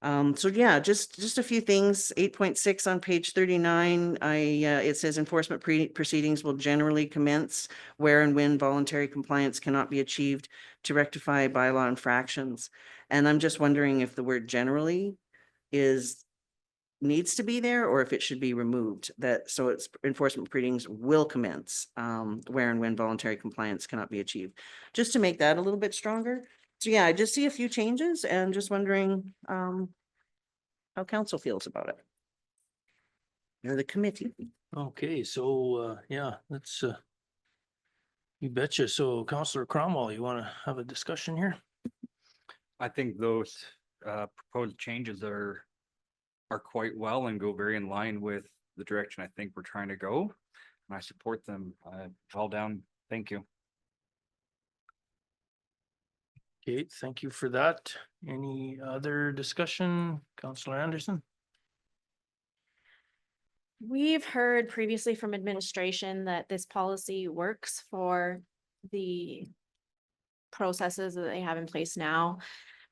[SPEAKER 10] So yeah, just a few things. 8.6 on page 39, it says enforcement proceedings will generally commence where and when voluntary compliance cannot be achieved to rectify bylaw infractions. And I'm just wondering if the word generally needs to be there, or if it should be removed. So it's enforcement proceedings will commence where and when voluntary compliance cannot be achieved, just to make that a little bit stronger. So yeah, I just see a few changes and just wondering how council feels about it. Or the committee.
[SPEAKER 1] Okay, so yeah, let's you betcha. So Councillor Cromwell, you want to have a discussion here?
[SPEAKER 3] I think those proposed changes are quite well and go very in line with the direction I think we're trying to go. And I support them. All down. Thank you.
[SPEAKER 1] Okay, thank you for that. Any other discussion? Councillor Anderson?
[SPEAKER 9] We've heard previously from administration that this policy works for the processes that they have in place now.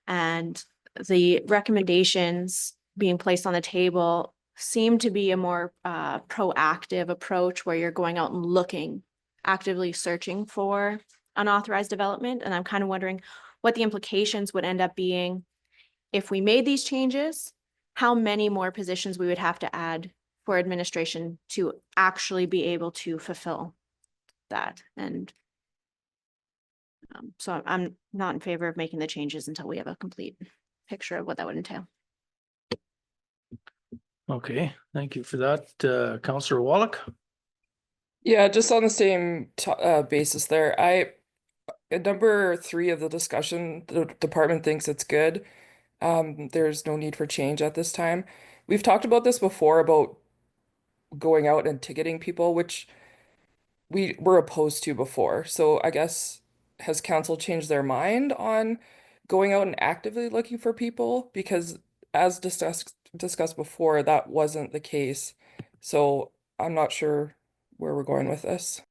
[SPEAKER 9] And the recommendations being placed on the table seem to be a more proactive approach where you're going out and looking, actively searching for unauthorized development. And I'm kind of wondering what the implications would end up being if we made these changes, how many more positions we would have to add for administration to actually be able to fulfill that. And so I'm not in favor of making the changes until we have a complete picture of what that would entail.
[SPEAKER 1] Okay, thank you for that. Councillor Wallach?
[SPEAKER 4] Yeah, just on the same basis there. At number 3 of the discussion, the department thinks it's good. There's no need for change at this time. We've talked about this before about going out and ticketing people, which we were opposed to before. So I guess, has council changed their mind on going out and actively looking for people? Because as discussed before, that wasn't the case. So I'm not sure where we're going with this.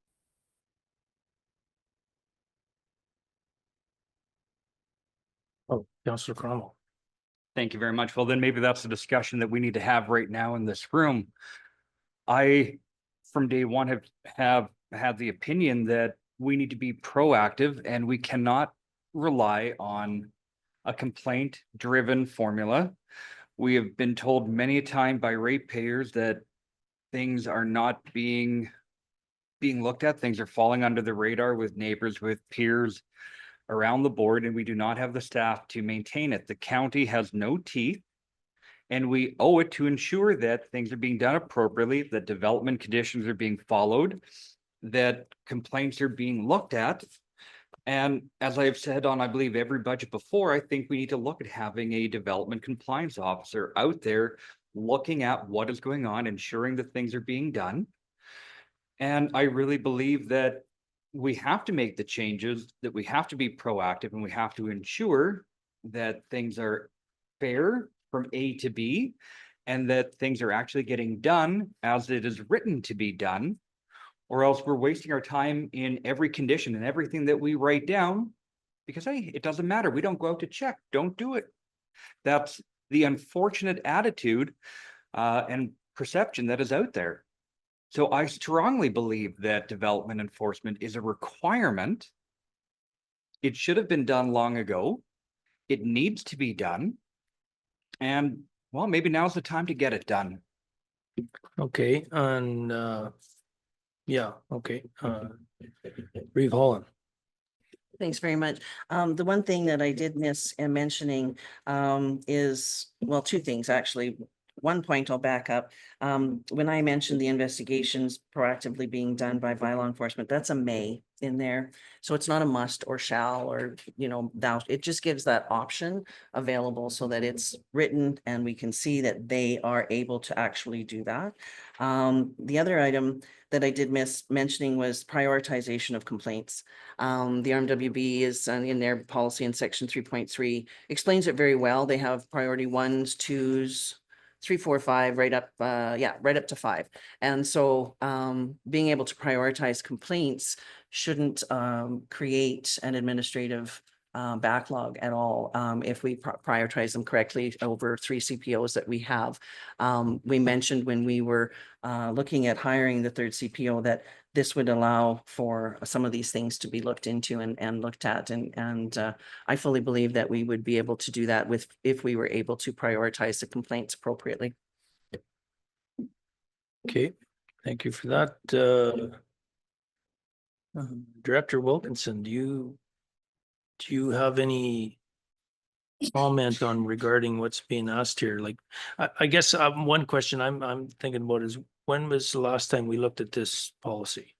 [SPEAKER 1] Oh, Councillor Cromwell.
[SPEAKER 3] Thank you very much. Well, then maybe that's the discussion that we need to have right now in this room. I, from day one, have had the opinion that we need to be proactive and we cannot rely on a complaint-driven formula. We have been told many a time by ratepayers that things are not being looked at. Things are falling under the radar with neighbors, with peers around the board, and we do not have the staff to maintain it. The county has no teeth, and we owe it to ensure that things are being done appropriately, that development conditions are being followed, that complaints are being looked at. And as I've said on, I believe, every budget before, I think we need to look at having a development compliance officer out there looking at what is going on, ensuring that things are being done. And I really believe that we have to make the changes, that we have to be proactive, and we have to ensure that things are fair from A to B, and that things are actually getting done as it is written to be done, or else we're wasting our time in every condition and everything that we write down, because hey, it doesn't matter. We don't go out to check. Don't do it. That's the unfortunate attitude and perception that is out there. So I strongly believe that development enforcement is a requirement. It should have been done long ago. It needs to be done. And well, maybe now's the time to get it done.
[SPEAKER 1] Okay, and yeah, okay. Reeve Holland.
[SPEAKER 5] Thanks very much. The one thing that I did miss in mentioning is, well, two things, actually. One point I'll back up. When I mentioned the investigations proactively being done by law enforcement, that's a may in there. So it's not a must or shall or, thou. It just gives that option available so that it's written and we can see that they are able to actually do that. The other item that I did miss mentioning was prioritization of complaints. The RMWB is in their policy in section 3.3, explains it very well. They have priority 1s, 2s, 3, 4, 5, right up, right up to 5. And so being able to prioritize complaints shouldn't create an administrative backlog at all if we prioritize them correctly over 3 CPOs that we have. We mentioned when we were looking at hiring the 3rd CPO that this would allow for some of these things to be looked into and looked at. And I fully believe that we would be able to do that if we were able to prioritize the complaints appropriately.
[SPEAKER 1] Okay, thank you for that. Director Wilkinson, do you have any comment on regarding what's being asked here? Like, I guess one question I'm thinking about is, when was the last time we looked at this policy?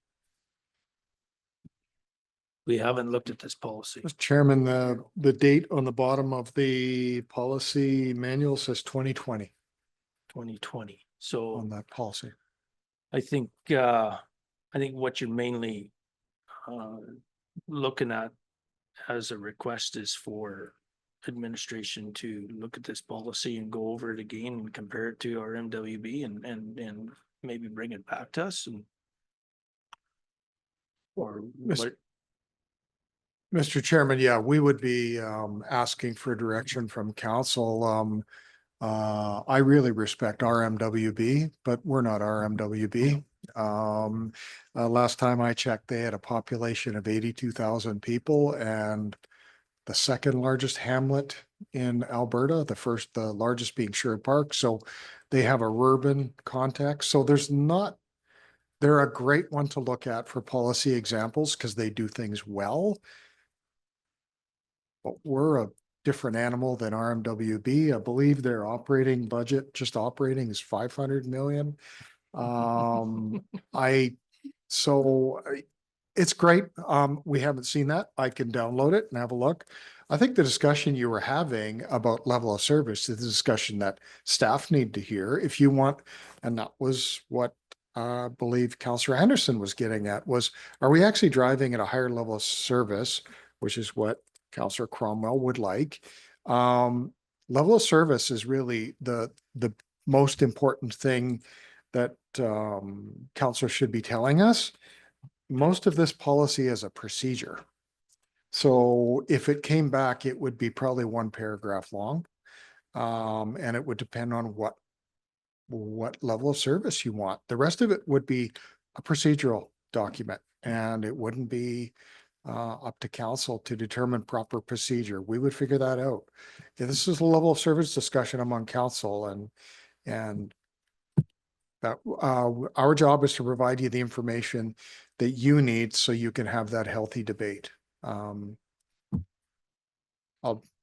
[SPEAKER 1] We haven't looked at this policy.
[SPEAKER 2] Mr. Chairman, the date on the bottom of the policy manual says 2020
[SPEAKER 1] 2020. So
[SPEAKER 2] on that policy.
[SPEAKER 1] I think what you're mainly looking at as a request is for administration to look at this policy and go over it again and compare it to our MWB and maybe bring it back to us and or what?
[SPEAKER 2] Mr. Chairman, yeah, we would be asking for direction from council. I really respect RMWB, but we're not RMWB. Last time I checked, they had a population of 82,000 people and the 2nd largest hamlet in Alberta, the largest being Sherwood Park. So they have a urban context. So they're a great one to look at for policy examples because they do things well. But we're a different animal than RMWB. I believe their operating budget, just operating, is 500 million. It's great. We haven't seen that. I can download it and have a look. I think the discussion you were having about level of service is the discussion that staff need to hear if you want. And that was what I believe Councillor Anderson was getting at was, are we actually driving at a higher level of service, which is what Councillor Cromwell would like. Level of service is really the most important thing that council should be telling us. Most of this policy is a procedure. So if it came back, it would be probably one paragraph long. And it would depend on what level of service you want. The rest of it would be a procedural document, and it wouldn't be up to council to determine proper procedure. We would figure that out. Yeah, this is a level of service discussion among council, and that our job is to provide you the information that you need so you can have that healthy debate. I'll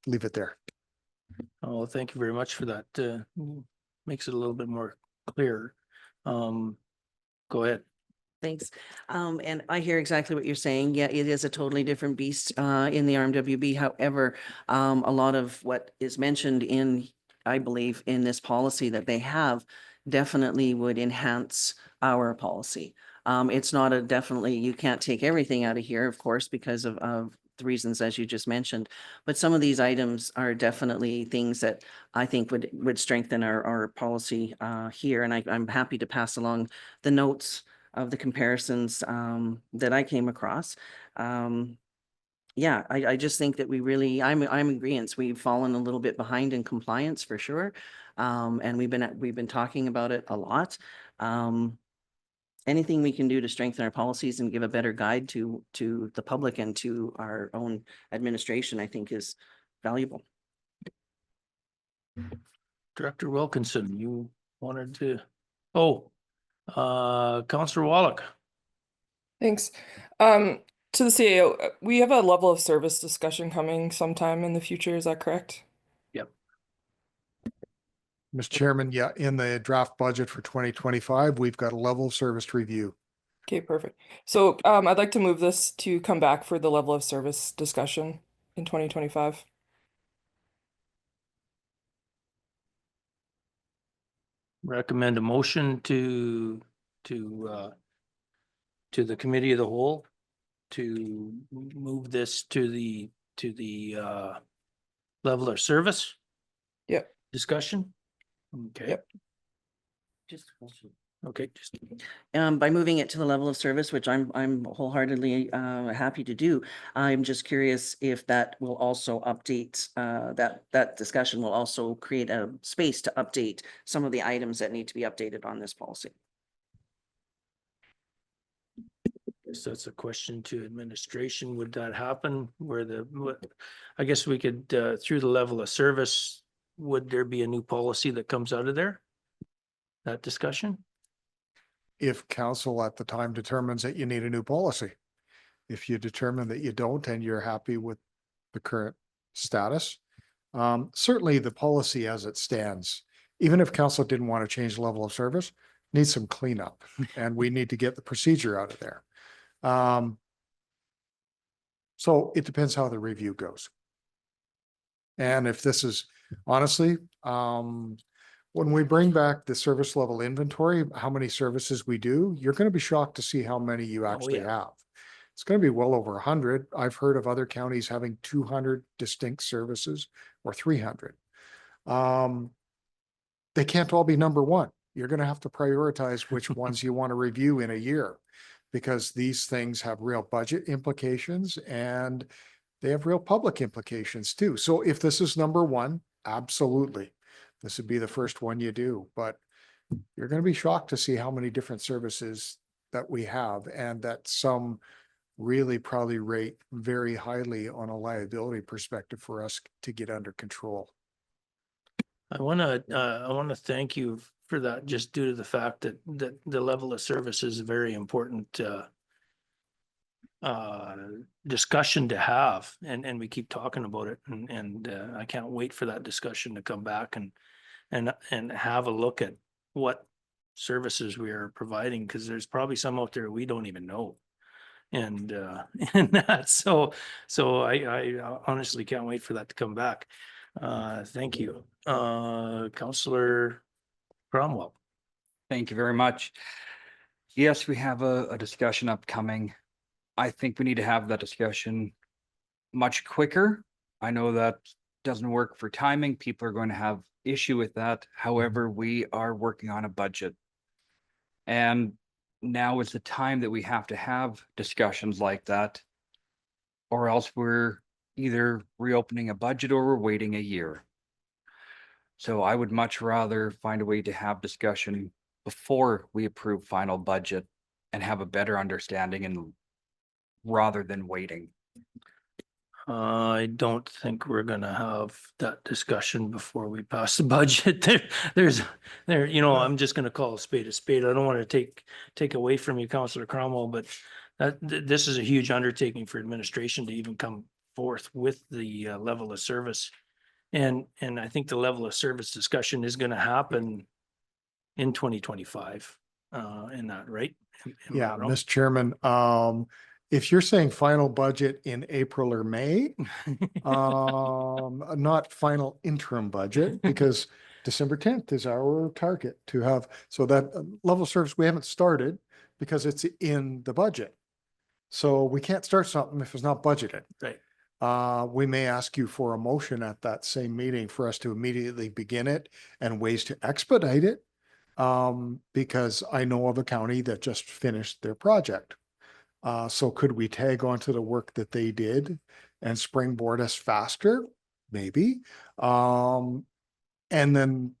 [SPEAKER 2] leave it there.
[SPEAKER 1] Oh, thank you very much for that. Makes it a little bit more clear. Go ahead.
[SPEAKER 10] Thanks. And I hear exactly what you're saying. Yeah, it is a totally different beast in the RMWB. However, a lot of what is mentioned in, I believe, in this policy that they have definitely would enhance our policy. It's not a definitely, you can't take everything out of here, of course, because of the reasons as you just mentioned. But some of these items are definitely things that I think would strengthen our policy here. And I'm happy to pass along the notes of the comparisons that I came across. Yeah, I just think that we really, I'm in agreeance. We've fallen a little bit behind in compliance for sure. And we've been talking about it a lot. Anything we can do to strengthen our policies and give a better guide to the public and to our own administration, I think is valuable.
[SPEAKER 1] Director Wilkinson, you wanted to, Counselor Wallach.
[SPEAKER 4] Thanks. To the CAO, we have a level of service discussion coming sometime in the future. Is that correct?
[SPEAKER 1] Yep.
[SPEAKER 2] Mr. Chairman, yeah, in the draft budget for 2025, we've got a level of service review.
[SPEAKER 4] Okay, perfect. So I'd like to move this to come back for the level of service discussion in 2025.
[SPEAKER 1] Recommend a motion to the committee of the whole to move this to the level of service.
[SPEAKER 4] Yep.
[SPEAKER 1] Discussion. Okay.
[SPEAKER 4] Yep.
[SPEAKER 10] Just a question.
[SPEAKER 1] Okay, just
[SPEAKER 10] By moving it to the level of service, which I'm wholeheartedly happy to do. I'm just curious if that will also update, that discussion will also create a space to update some of the items that need to be updated on this policy.
[SPEAKER 1] guess that's a question to administration. Would that happen where I guess we could, through the level of service, would there be a new policy that comes out of there? That discussion?
[SPEAKER 2] If council at the time determines that you need a new policy. If you determine that you don't and you're happy with the current status, certainly the policy as it stands, even if council didn't want to change the level of service, needs some cleanup and we need to get the procedure out of there. So it depends how the review goes. And if this is honestly, when we bring back the service level inventory, how many services we do, you're going to be shocked to see how many you actually have. It's going to be well over 100. I've heard of other counties having 200 distinct services or 300. They can't all be number one. You're going to have to prioritize which ones you want to review in a year, because these things have real budget implications and they have real public implications too. So if this is number one, absolutely. This would be the first one you do, but you're going to be shocked to see how many different services that we have and that some really probably rate very highly on a liability perspective for us to get under control.
[SPEAKER 1] I want to thank you for that, just due to the fact that the level of service is a very important discussion to have, and we keep talking about it, and I can't wait for that discussion to come back and have a look at what services we are providing, because there's probably some out there we don't even know. And that, so I honestly can't wait for that to come back. Thank you. Councillor Cromwell.
[SPEAKER 3] Thank you very much. Yes, we have a discussion upcoming. I think we need to have that discussion much quicker. I know that doesn't work for timing. People are going to have issue with that. However, we are working on a budget. And now is the time that we have to have discussions like that, or else we're either reopening a budget or we're waiting a year. So I would much rather find a way to have discussion before we approve final budget and have a better understanding and rather than waiting.
[SPEAKER 1] I don't think we're gonna have that discussion before we pass the budget. You know, I'm just gonna call a spade a spade. I don't want to take away from you, Councillor Cromwell, but this is a huge undertaking for administration to even come forth with the level of service. And I think the level of service discussion is gonna happen in 2025, in that, right? Am I
[SPEAKER 2] Yeah,
[SPEAKER 1] wrong?
[SPEAKER 2] Mr. Chairman, if you're saying final budget in April or May, not final interim budget, because December 10th is our target to have, so that level of service, we haven't started because it's in the budget. So we can't start something if it's not budgeted.
[SPEAKER 1] Right.
[SPEAKER 2] We may ask you for a motion at that same meeting for us to immediately begin it and ways to expedite it. Because I know of a county that just finished their project. So could we tag onto the work that they did and springboard us faster? Maybe. And then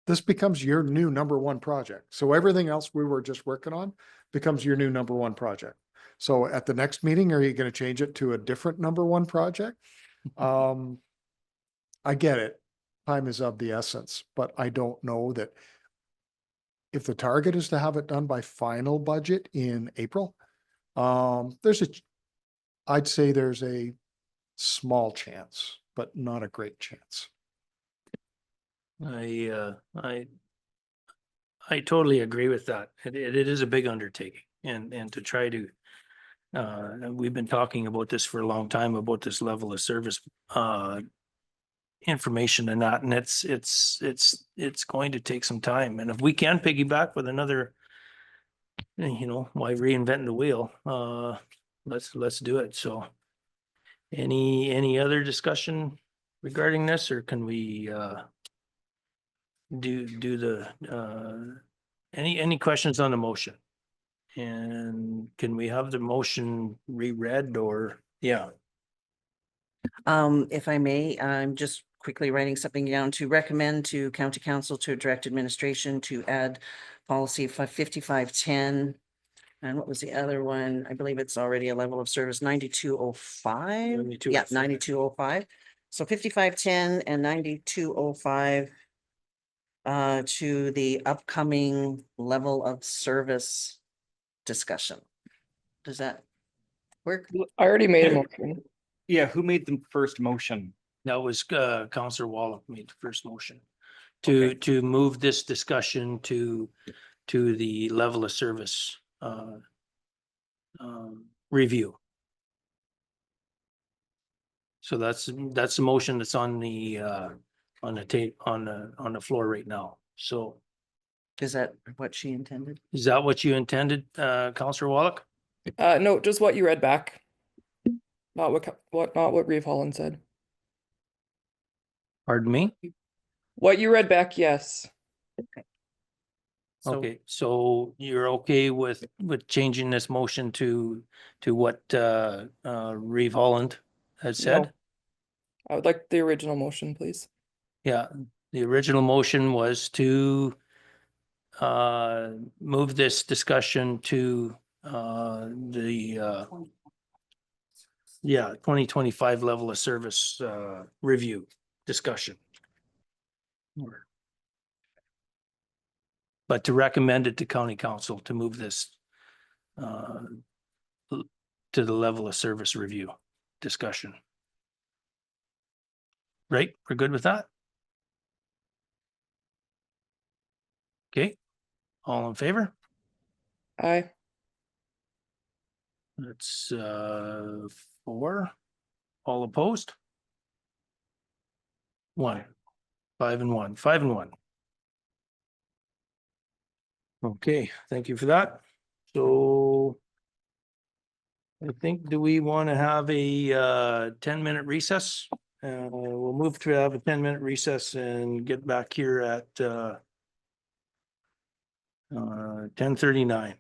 [SPEAKER 2] this becomes your new number one project. So everything else we were just working on becomes your new number one project. So at the next meeting, are you going to change it to a different number one project? I get it. Time is of the essence, but I don't know that if the target is to have it done by final budget in April, I'd say there's a small chance, but not a great chance.
[SPEAKER 1] I totally agree with that. It is a big undertaking and to try to, and we've been talking about this for a long time about this level of service, information and that, and it's going to take some time. And if we can piggyback with another, you know, why reinvent the wheel? Let's do it. So any other discussion regarding this, or can we, do the, any questions on the motion? And can we have the motion reread or, yeah,
[SPEAKER 10] If I may, I'm just quickly writing something down to recommend to county council to direct administration to add policy 5510. And what was the other one? I believe it's already a level of service 9205. Yeah,
[SPEAKER 1] 9205.
[SPEAKER 10] 9205. So 5510 and 9205 to the upcoming level of service discussion. Does that work?
[SPEAKER 4] I already made a motion.
[SPEAKER 3] Yeah, who made the first motion?
[SPEAKER 1] that was, Counselor Wallach made the first motion to move this discussion to the level of service, review. So that's the motion that's on the tape, on the floor right now. So
[SPEAKER 10] Is that what she intended?
[SPEAKER 1] is that what you intended, Counselor Wallach?
[SPEAKER 4] No, just what you read back. Not what Reeve Holland said.
[SPEAKER 1] Pardon me?
[SPEAKER 4] What you read back, yes.
[SPEAKER 10] So-
[SPEAKER 1] Okay, so you're okay with changing this motion to what Reeve Holland had said?
[SPEAKER 4] No. I would like the original motion, please.
[SPEAKER 1] Yeah, the original motion was to move this discussion to the 2025 level of service review discussion. But to recommend it to county council to move this to the level of service review discussion. Right, we're good with that? Okay, all in favor?
[SPEAKER 4] Aye.
[SPEAKER 1] That's 4. All opposed? 1. 5 and 1. 5 and 1. Okay, thank you for that. So I think, do we want to have a 10-minute recess? We'll move to have a 10-minute recess and get back here at 10:39.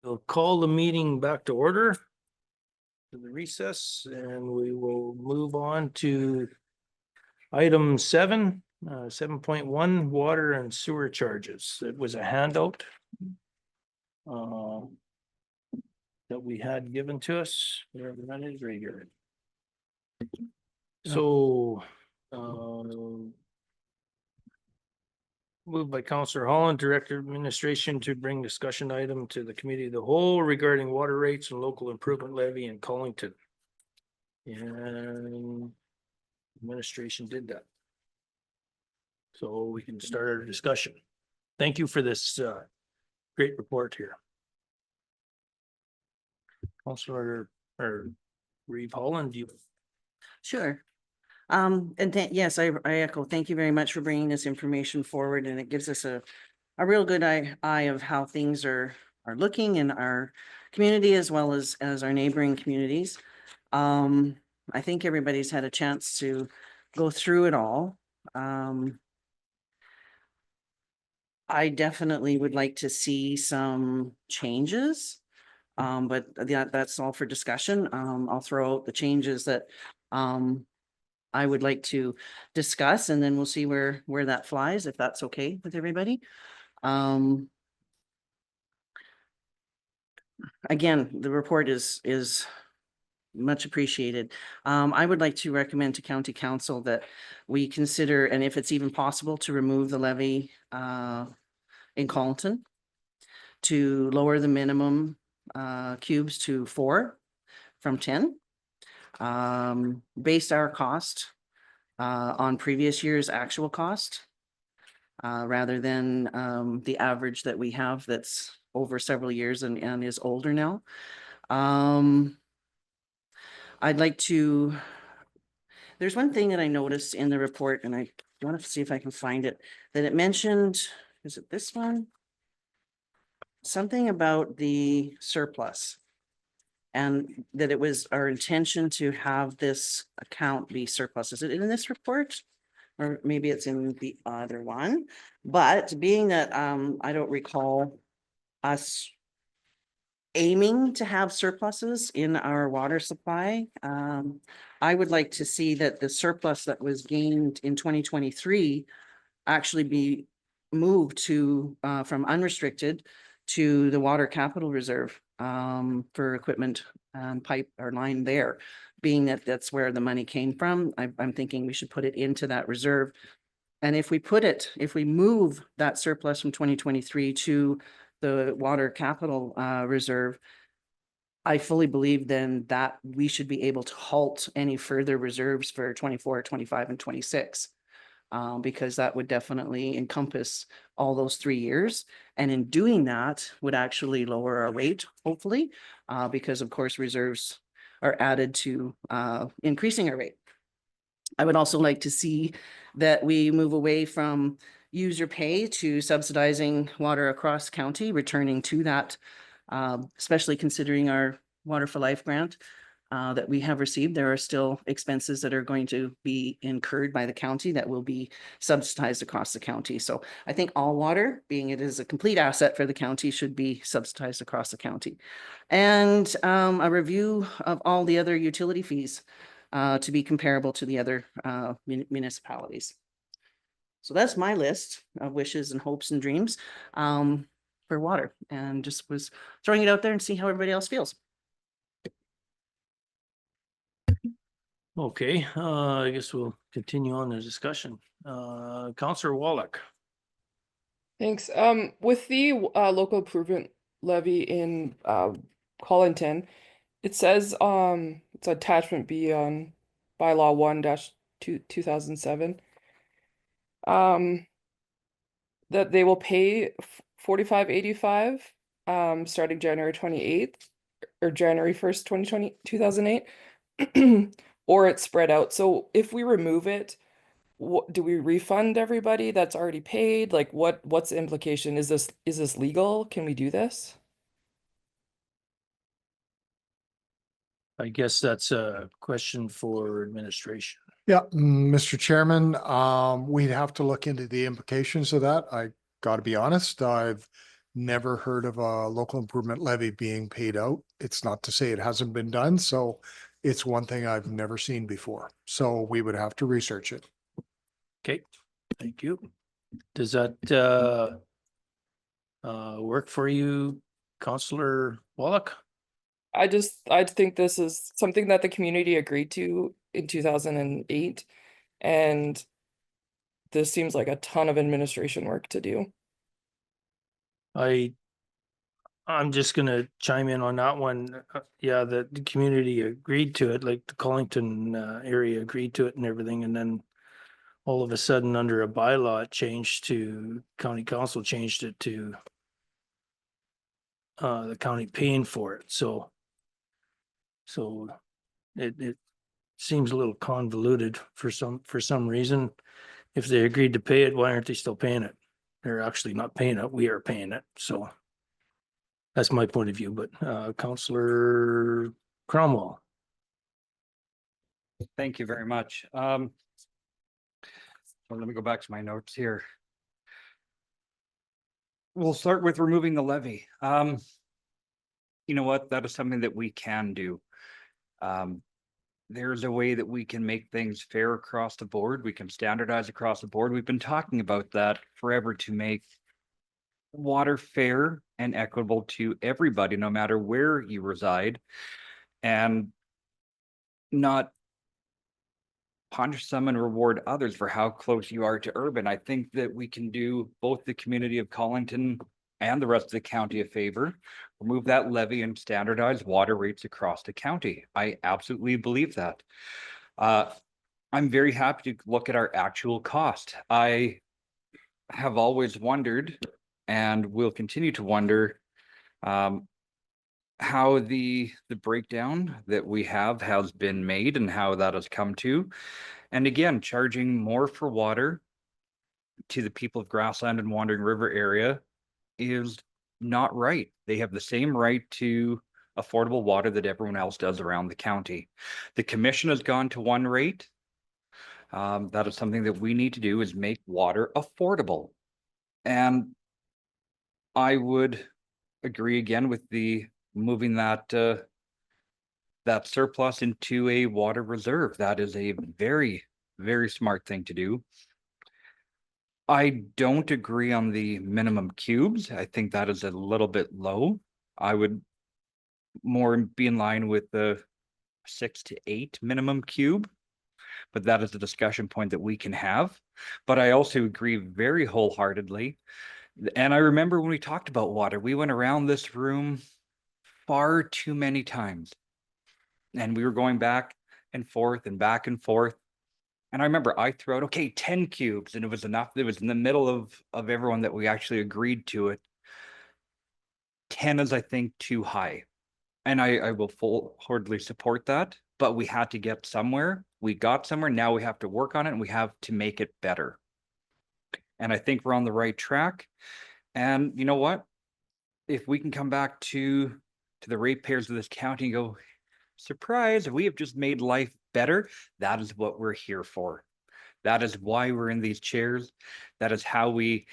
[SPEAKER 1] We'll call the meeting back to order. To the recess, and we will move on to item 7.1, water and sewer charges. It was a handout that we had given to us. Wherever that is, right here. So, moved by Councillor Holland, Director of Administration, to bring discussion item to the Committee of the Whole regarding water rates and local improvement levy in Collington. And administration did that. So we can start our discussion. Thank you for this great report here. Councillor or Reeve Holland, you.
[SPEAKER 10] Sure. Yes, I echo, thank you very much for bringing this information forward, and it gives us a real good eye of how things are looking in our community as well as our neighboring communities. I think everybody's had a chance to go through it all. I definitely would like to see some changes. But that's all for discussion. I'll throw out the changes that I would like to discuss, and then we'll see where that flies, if that's okay with everybody. Again, the report is much appreciated. I would like to recommend to County Council that we consider, and if it's even possible, to remove the levy in Collington, to lower the minimum cubes to 4 from 10. Based our cost on previous year's actual cost, rather than the average that we have that's over several years and is older now. I'd like to, there's one thing that I noticed in the report, and I want to see if I can find it, that it mentioned, is it this one? Something about the surplus. And that it was our intention to have this account be surplus. Is it in this report? Or maybe it's in the other one, but being that I don't recall us aiming to have surpluses in our water supply. I would like to see that the surplus that was gained in 2023 actually be moved to from unrestricted to the water capital reserve for equipment pipe or line there, being that that's where the money came from. I'm thinking we should put it into that reserve. And if we move that surplus from 2023 to the water capital reserve, I fully believe then that we should be able to halt any further reserves for 24, 25, and 26. Because that would definitely encompass all those 3 years. And in doing that would actually lower our rate, hopefully, because of course reserves are added to increasing our rate. I would also like to see that we move away from user pay to subsidizing water across county, returning to that, especially considering our Water for Life grant that we have received. There are still expenses that are going to be incurred by the county that will be subsidized across the county. So I think all water, being it is a complete asset for the county, should be subsidized across the county. And a review of all the other utility fees to be comparable to the other municipalities. So that's my list of wishes and hopes and dreams for water, and just was throwing it out there and see how everybody else feels.
[SPEAKER 1] Okay, I guess we'll continue on the discussion. Councillor Wallach.
[SPEAKER 4] Thanks. With the local improvement levy in Collington, it says it's attachment B on bylaw 1-2007. That they will pay $45.85 starting January 28th or January 1st, 2008. Or it's spread out. So if we remove it, what do we refund everybody that's already paid? Like what's the implication? Is this legal? Can we do this?
[SPEAKER 1] I guess that's a question for administration.
[SPEAKER 2] Yeah, Mr. Chairman, we'd have to look into the implications of that. I got to be honest, I've never heard of a local improvement levy being paid out. It's not to say it hasn't been done, so it's one thing I've never seen before. So we would have to research it.
[SPEAKER 1] Okay, thank you. Does that work for you, Counselor Wallach?
[SPEAKER 4] I think this is something that the community agreed to in 2008. And this seems like a ton of administration work to do.
[SPEAKER 1] I'm just gonna chime in on that one. Yeah, the community agreed to it, like the Collington area agreed to it and everything, and then all of a sudden, under a bylaw, it changed to, county council changed it to the county paying for it, so it seems a little convoluted for some reason. If they agreed to pay it, why aren't they still paying it? They're actually not paying it, we are paying it, so that's my point of view, but Counselor Cromwell.
[SPEAKER 3] Thank you very much. Well, let me go back to my notes here. We'll start with removing the levy. You know what? That is something that we can do. There's a way that we can make things fair across the board. We can standardize across the board. We've been talking about that forever to make water fair and equitable to everybody, no matter where you reside, and not punish some and reward others for how close you are to urban. I think that we can do both the community of Collington and the rest of the county a favor, remove that levy and standardize water rates across the county. I absolutely believe that. I'm very happy to look at our actual cost. I have always wondered and will continue to wonder how the breakdown that we have has been made and how that has come to. And again, charging more for water to the people of Grassland and Wandering River area is not right. They have the same right to affordable water that everyone else does around the county. The commission has gone to one rate. That is something that we need to do, is make water affordable. And I would agree again with the moving that that surplus into a water reserve. That is a very, very smart thing to do. I don't agree on the minimum cubes. I think that is a little bit low. I would more be in line with the 6 to 8 minimum cube, but that is a discussion point that we can have. But I also agree very wholeheartedly. And I remember when we talked about water, we went around this room far too many times. And we were going back and forth and back and forth. And I remember I threw out, okay, 10 cubes, and it was enough. It was in the middle of everyone that we actually agreed to it. 10 is, I think, too high. And I will wholeheartedly support that, but we had to get somewhere. We got somewhere. Now we have to work on it and we have to make it better. And I think we're on the right track. And you know what? If we can come back to the ratepayers of this county and go, surprise, we have just made life better. That is what we're here for. That is why we're in these chairs. That is how we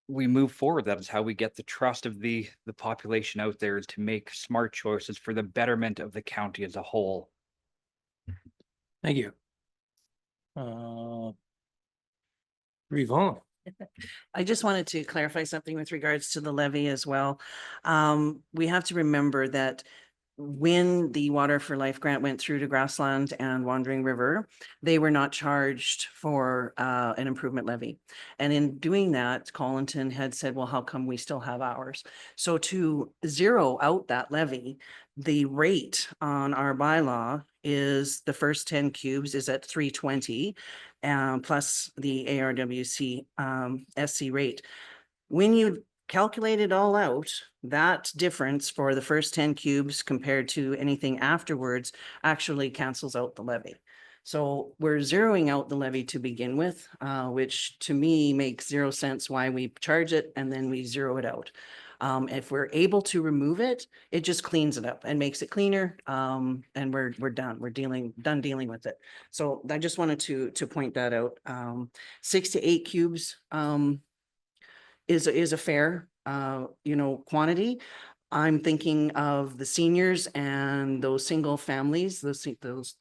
[SPEAKER 3] move forward. That is how we get the trust of the population out there, is to make smart choices for the betterment of the county as a whole.
[SPEAKER 1] Thank you. Revon.
[SPEAKER 10] I just wanted to clarify something with regards to the levy as well. We have to remember that when the Water for Life grant went through to Grassland and Wandering River, they were not charged for an improvement levy. And in doing that, Collington had said, well, how come we still have ours? So to zero out that levy, the rate on our bylaw is the first 10 cubes is at 320 plus the ARWC SC rate. When you calculate it all out, that difference for the first 10 cubes compared to anything afterwards actually cancels out the levy. So we're zeroing out the levy to begin with, which to me makes 0 sense why we charge it and then we zero it out. If we're able to remove it, it just cleans it up and makes it cleaner. And we're done. We're done dealing with it. So I just wanted to point that out. 6 to 8 cubes is a fair, quantity. I'm thinking of the seniors and those single families, those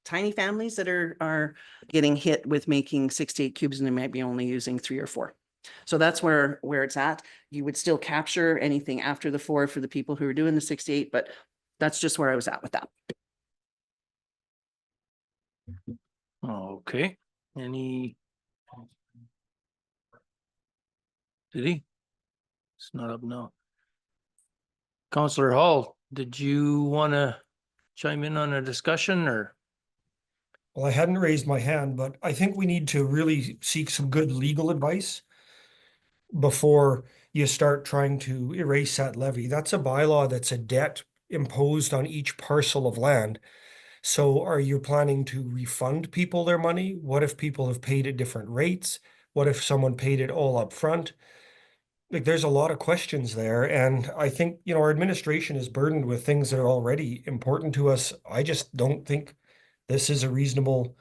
[SPEAKER 10] tiny families that are getting hit with making 68 cubes and they might be only using 3 or 4. So that's where it's at. You would still capture anything after the 4 for the people who are doing the 68, but that's just where I was at with that.
[SPEAKER 1] Okay, any? Did he? It's not up now. Counselor Hall, did you want to chime in on a discussion or?
[SPEAKER 11] Well, I hadn't raised my hand, but I think we need to really seek some good legal advice before you start trying to erase that levy. That's a bylaw that's a debt imposed on each parcel of land. So are you planning to refund people their money? What if people have paid at different rates? What if someone paid it all up front? Like, there's a lot of questions there, and I think, our administration is burdened with things that are already important to us. I just don't think this is a reasonable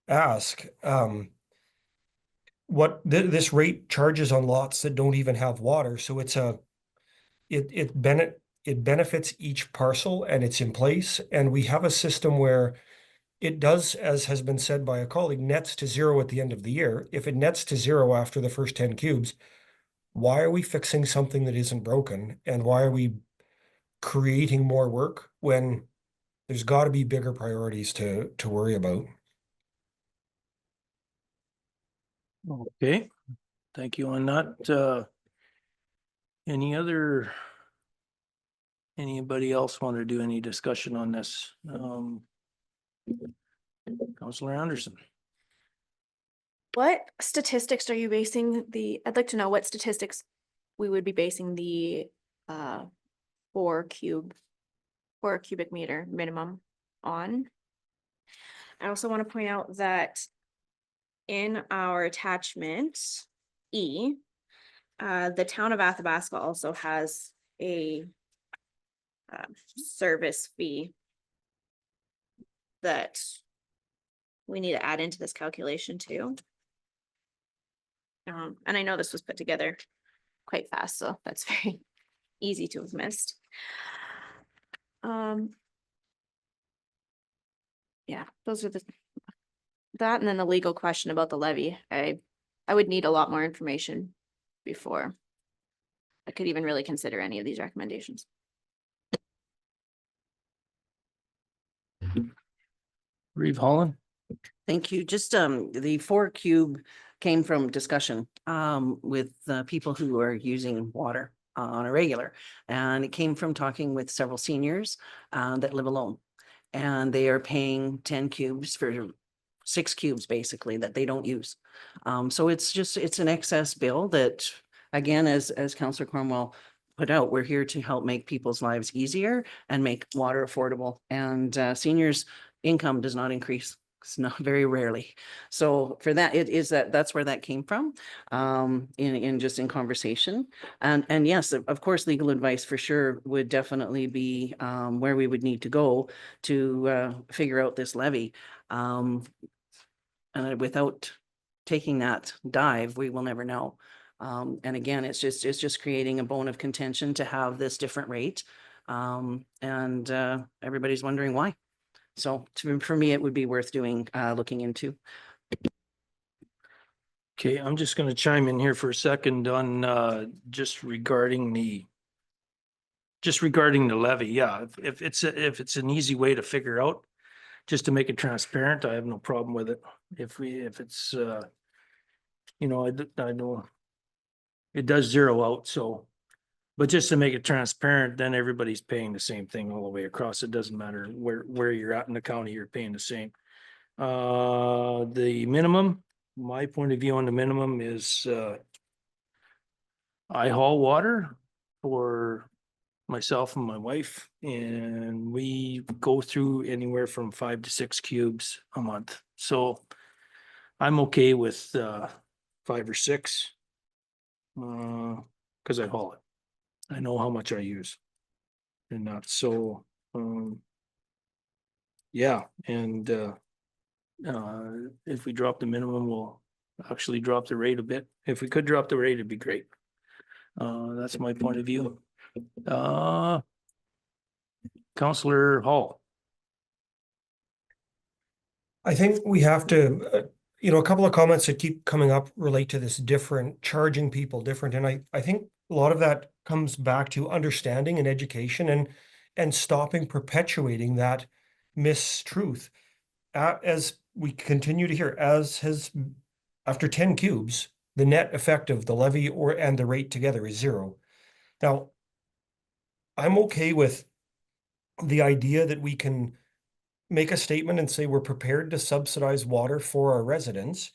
[SPEAKER 11] ask. This rate charges on lots that don't even have water, so it benefits each parcel and it's in place, and we have a system where it does, as has been said by a colleague, nets to 0 at the end of the year. If it nets to 0 after the first 10 cubes, why are we fixing something that isn't broken? And why are we creating more work when there's got to be bigger priorities to worry about?
[SPEAKER 1] Okay, thank you on that. Anybody else want to do any discussion on this? Counselor Anderson.
[SPEAKER 9] What statistics are you basing I'd like to know what statistics we would be basing the 4 cubic meter minimum on. I also want to point out that in our attachment E, the town of Athabasca also has a service fee that we need to add into this calculation too. And I know this was put together quite fast, so that's very easy to have missed. Yeah, those are that and then the legal question about the levy. I would need a lot more information before I could even really consider any of these recommendations.
[SPEAKER 1] Reeve Holland.
[SPEAKER 10] Thank you. Just the 4 cube came from discussion with people who are using water on a regular. And it came from talking with several seniors that live alone. And they are paying 10 cubes for 6 cubes basically that they don't use. So it's an excess bill that, again, as Councillor Cornwall put out, we're here to help make people's lives easier and make water affordable. And seniors' income does not increase. It's not very rarely. So for that, that's where that came from, in conversation. And yes, of course, legal advice for sure would definitely be where we would need to go to figure out this levy. And without taking that dive, we will never know. And again, it's just creating a bone of contention to have this different rate. And everybody's wondering why. So for me, it would be worth looking into.
[SPEAKER 1] Okay, I'm just going to chime in here for a second on just regarding the levy. Yeah, if it's an easy way to figure out, just to make it transparent, I have no problem with it. If it's I know it does zero out, so. But just to make it transparent, then everybody's paying the same thing all the way across. It doesn't matter where you're at in the county, you're paying the same. The minimum, my point of view on the minimum is I haul water for myself and my wife, and we go through anywhere from 5 to 6 cubes a month. So I'm okay with 5 or 6 because I haul it. I know how much I use. And that's so, yeah, and if we drop the minimum, we'll actually drop the rate a bit. If we could drop the rate, it'd be great. That's my point of view. Counselor Hall.
[SPEAKER 11] I think we have to, a couple of comments that keep coming up relate to this different, charging people different. And I think a lot of that comes back to understanding and education and stopping perpetuating that mistruth. As we continue to hear, after 10 cubes, the net effect of the levy and the rate together is 0. Now, I'm okay with the idea that we can make a statement and say we're prepared to subsidize water for our residents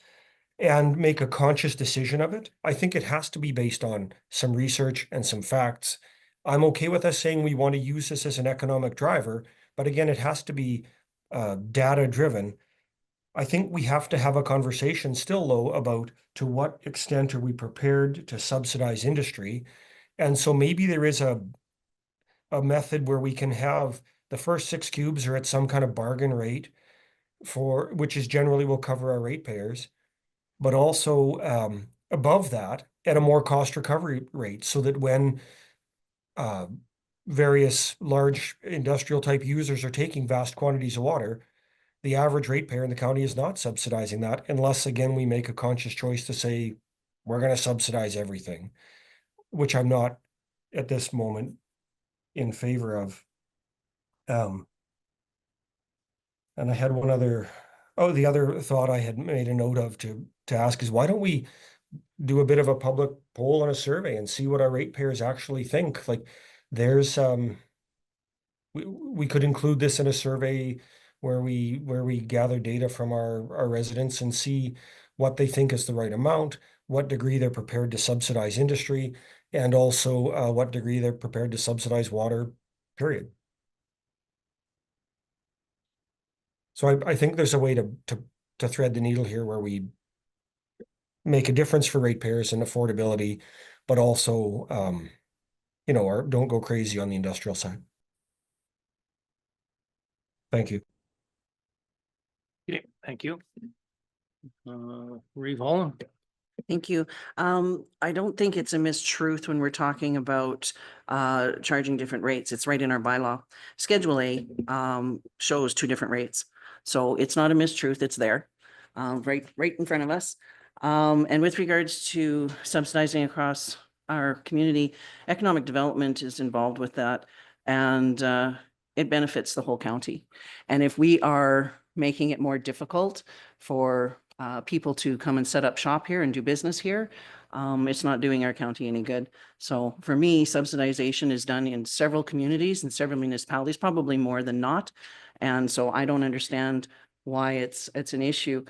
[SPEAKER 11] and make a conscious decision of it. I think it has to be based on some research and some facts. I'm okay with us saying we want to use this as an economic driver, but again, it has to be data driven. I think we have to have a conversation still, though, about to what extent are we prepared to subsidize industry. And so maybe there is a method where we can have the first 6 cubes are at some kind of bargain rate which is generally will cover our ratepayers, but also above that at a more cost recovery rate so that when various large industrial type users are taking vast quantities of water, the average ratepayer in the county is not subsidizing that unless, again, we make a conscious choice to say, we're going to subsidize everything, which I'm not at this moment in favor of. And I had the other thought I had made a note of to ask is why don't we do a bit of a public poll and a survey and see what our ratepayers actually think? Like there's, we could include this in a survey where we gather data from our residents and see what they think is the right amount, what degree they're prepared to subsidize industry, and also what degree they're prepared to subsidize water, period. So I think there's a way to thread the needle here where we make a difference for ratepayers and affordability, but also, or don't go crazy on the industrial side. Thank you.
[SPEAKER 1] Okay, thank you. Reeve Holland.
[SPEAKER 10] Thank you. I don't think it's a mistruth when we're talking about charging different rates. It's right in our bylaw. Schedule A shows 2 different rates. So it's not a mistruth, it's there, right in front of us. And with regards to subsidizing across our community, economic development is involved with that. And it benefits the whole county. And if we are making it more difficult for people to come and set up shop here and do business here, it's not doing our county any good. So for me, subsidization is done in several communities and several municipalities, probably more than not. And so I don't understand why it's an issue.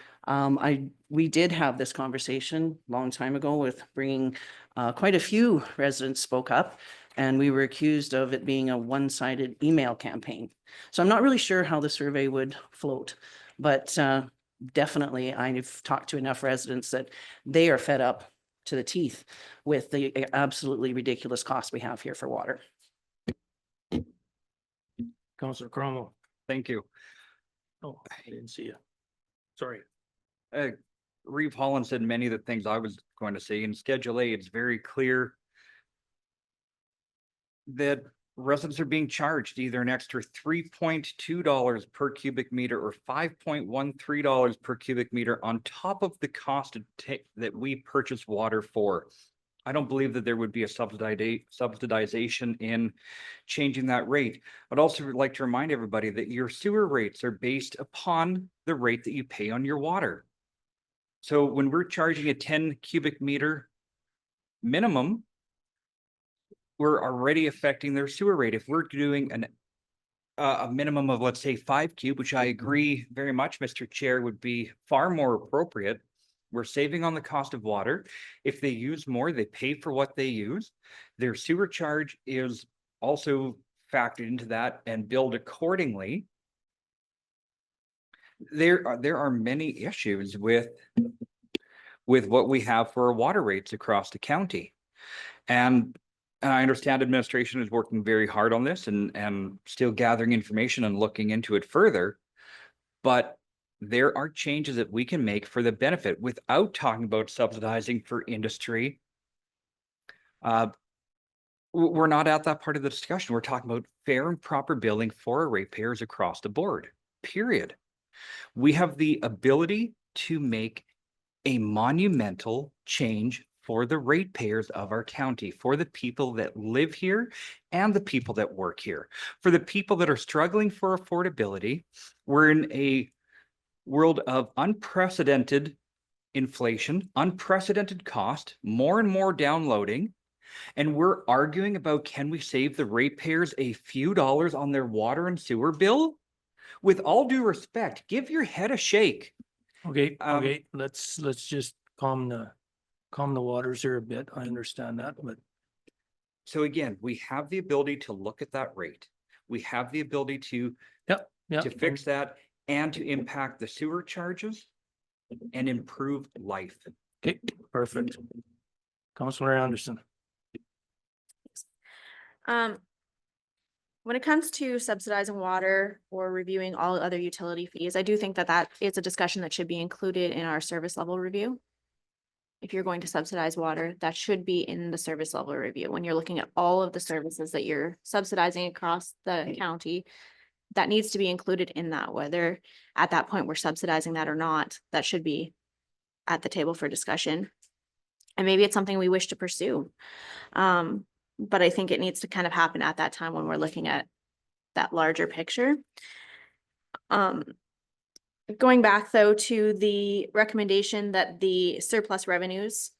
[SPEAKER 10] We did have this conversation a long time ago with bringing quite a few residents spoke up, and we were accused of it being a one-sided email campaign. So I'm not really sure how the survey would float, but definitely I've talked to enough residents that they are fed up to the teeth with the absolutely ridiculous cost we have here for water.
[SPEAKER 1] Councillor Cromwell.
[SPEAKER 3] Thank you.
[SPEAKER 1] Oh, I didn't see you. Sorry.
[SPEAKER 3] Reeve Holland said many of the things I was going to say. In Schedule A, it's very clear that residents are being charged either an extra $3.2 per cubic meter or $5.13 per cubic meter on top of the cost that we purchase water for. I don't believe that there would be a subsidization in changing that rate. I'd also like to remind everybody that your sewer rates are based upon the rate that you pay on your water. So when we're charging a 10 cubic meter minimum, we're already affecting their sewer rate. If we're doing a minimum of, let's say, 5 cube, which I agree very much, Mr. Chair, would be far more appropriate. We're saving on the cost of water. If they use more, they pay for what they use. Their sewer charge is also factored into that and billed accordingly. There are many issues with what we have for our water rates across the county. And I understand administration is working very hard on this and still gathering information and looking into it further. But there are changes that we can make for the benefit without talking about subsidizing for industry. We're not at that part of the discussion. We're talking about fair and proper billing for our ratepayers across the board, period. We have the ability to make a monumental change for the ratepayers of our county, for the people that live here and the people that work here. For the people that are struggling for affordability, we're in a world of unprecedented inflation, unprecedented cost, more and more downloading. And we're arguing about, can we save the ratepayers a few dollars on their water and sewer bill? With all due respect, give your head a shake.
[SPEAKER 1] Okay,
[SPEAKER 3] Um,
[SPEAKER 1] okay, let's just calm the waters here a bit. I understand that, but
[SPEAKER 3] So again, we have the ability to look at that rate. We have the ability to
[SPEAKER 1] yeah.
[SPEAKER 3] fix that and to impact the sewer charges and improve life.
[SPEAKER 1] Okay, perfect. Councillor Anderson.
[SPEAKER 9] When it comes to subsidizing water or reviewing all other utility fees, I do think that that is a discussion that should be included in our service level review. If you're going to subsidize water, that should be in the service level review. When you're looking at all of the services that you're subsidizing across the county, that needs to be included in that, whether at that point we're subsidizing that or not, that should be at the table for discussion. And maybe it's something we wish to pursue. But I think it needs to kind of happen at that time when we're looking at that larger picture. Going back though to the recommendation that the surplus revenues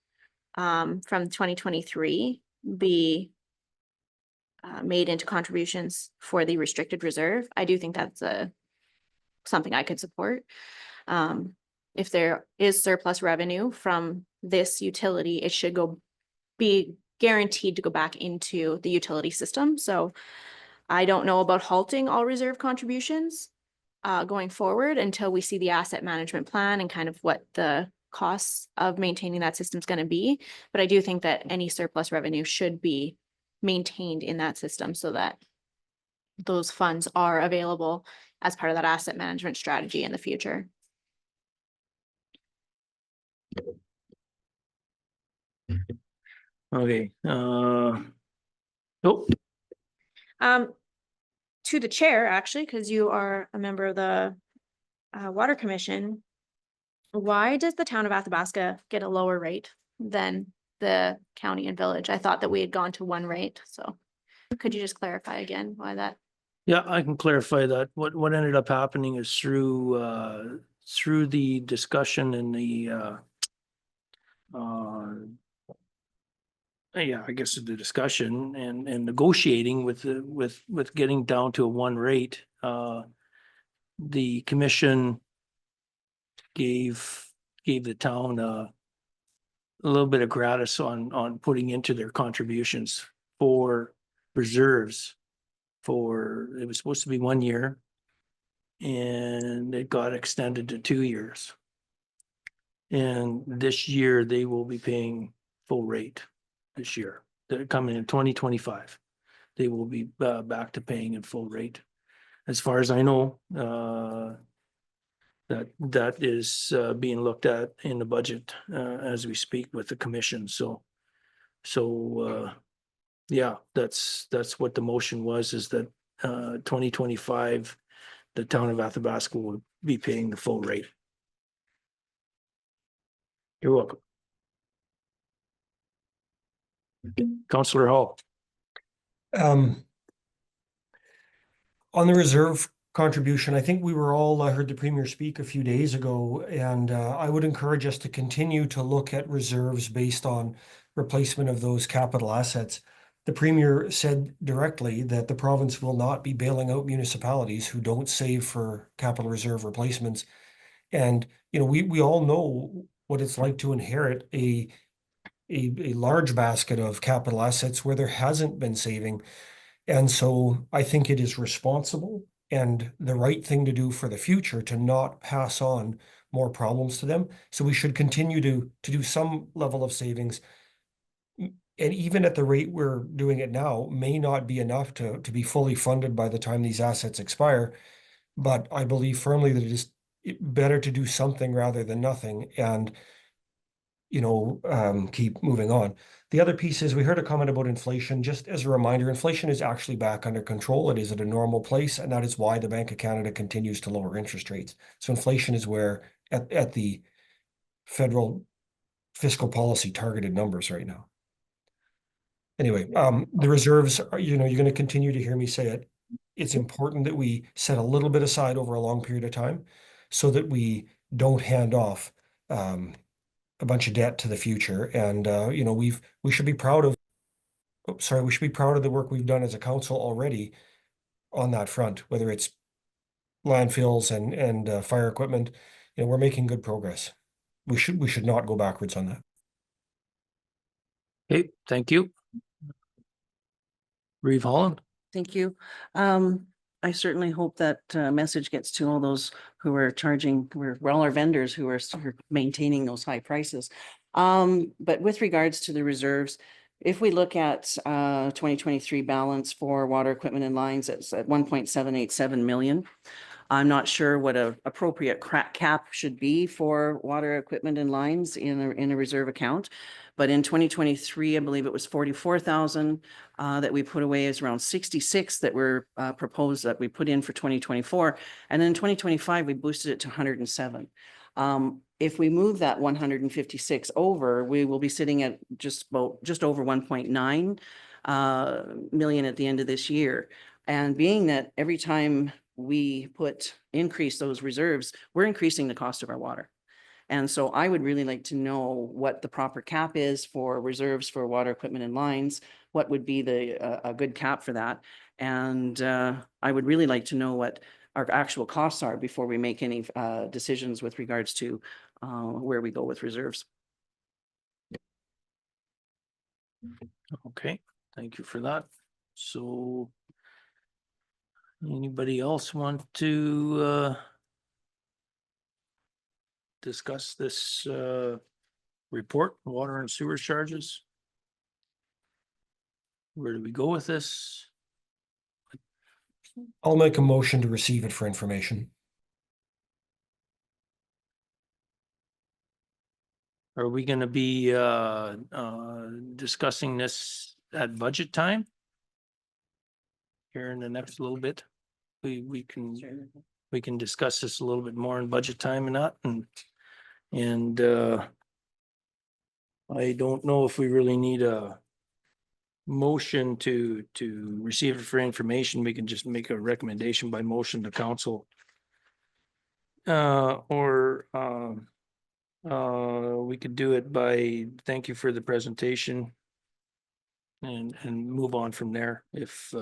[SPEAKER 9] from 2023 be made into contributions for the restricted reserve, I do think that's something I could support. If there is surplus revenue from this utility, it should be guaranteed to go back into the utility system. So I don't know about halting all reserve contributions going forward until we see the asset management plan and kind of what the costs of maintaining that system is going to be. But I do think that any surplus revenue should be maintained in that system so that those funds are available as part of that asset management strategy in the future.
[SPEAKER 1] Okay, oh,
[SPEAKER 9] To the chair, actually, because you are a member of the Water Commission, why does the town of Athabasca get a lower rate than the county and village? I thought that we had gone to one rate, so could you just clarify again why that?
[SPEAKER 1] yeah, I can clarify that. What ended up happening is through the discussion and the yeah, I guess the discussion and negotiating with getting down to a one rate, the commission gave the town a little bit of gratis on putting into their contributions for reserves it was supposed to be 1 year and it got extended to 2 years. And this year they will be paying full rate. This year, they're coming in 2025. They will be back to paying in full rate. As far as I know, that is being looked at in the budget as we speak with the commission. So yeah, that's what the motion was, is that 2025, the town of Athabasca will be paying the full rate. You're welcome. Councillor Hall.
[SPEAKER 11] On the reserve contribution, I think we were all, I heard the Premier speak a few days ago, and I would encourage us to continue to look at reserves based on replacement of those capital assets. The Premier said directly that the province will not be bailing out municipalities who don't save for capital reserve replacements. And, you know, we all know what it's like to inherit a large basket of capital assets where there hasn't been saving. And so I think it is responsible and the right thing to do for the future to not pass on more problems to them. So we should continue to do some level of savings. And even at the rate we're doing it now may not be enough to be fully funded by the time these assets expire. But I believe firmly that it is better to do something rather than nothing. And keep moving on. The other piece is we heard a comment about inflation. Just as a reminder, inflation is actually back under control. It is at a normal place, and that is why the Bank of Canada continues to lower interest rates. So inflation is where at the federal fiscal policy targeted numbers right now. Anyway, the reserves are, you're going to continue to hear me say it. It's important that we set a little bit aside over a long period of time so that we don't hand off a bunch of debt to the future. And we should be proud of we should be proud of the work we've done as a council already on that front, whether it's landfills and fire equipment. We're making good progress. We should not go backwards on that.
[SPEAKER 1] Okay, thank you. Reeve Holland?
[SPEAKER 10] Thank you. I certainly hope that message gets to all those who are charging, all our vendors who are maintaining those high prices. But with regards to the reserves, if we look at 2023 balance for water equipment and lines, it's at 1.787 million. I'm not sure what a appropriate cap should be for water equipment and lines in a reserve account. But in 2023, I believe it was 44,000 that we put away, is around 66 that were proposed that we put in for 2024. And then in 2025, we boosted it to 107. If we move that 156 over, we will be sitting at just over 1.9 million at the end of this year. And being that every time we increase those reserves, we're increasing the cost of our water. And so I would really like to know what the proper cap is for reserves for water equipment and lines. What would be a good cap for that? And I would really like to know what our actual costs are before we make any decisions with regards to where we go with reserves.
[SPEAKER 1] Okay, thank you for that. So anybody else want to discuss this report, water and sewer charges? Where do we go with this?
[SPEAKER 11] I'll make a motion to receive it for information.
[SPEAKER 1] Are we gonna be discussing this at budget time? Here in the next little bit? We can discuss this a little bit more in budget time and that, and I don't know if we really need a motion to receive it for information. We can just make a recommendation by motion to council. Or we could do it by thank you for the presentation and move on from there. If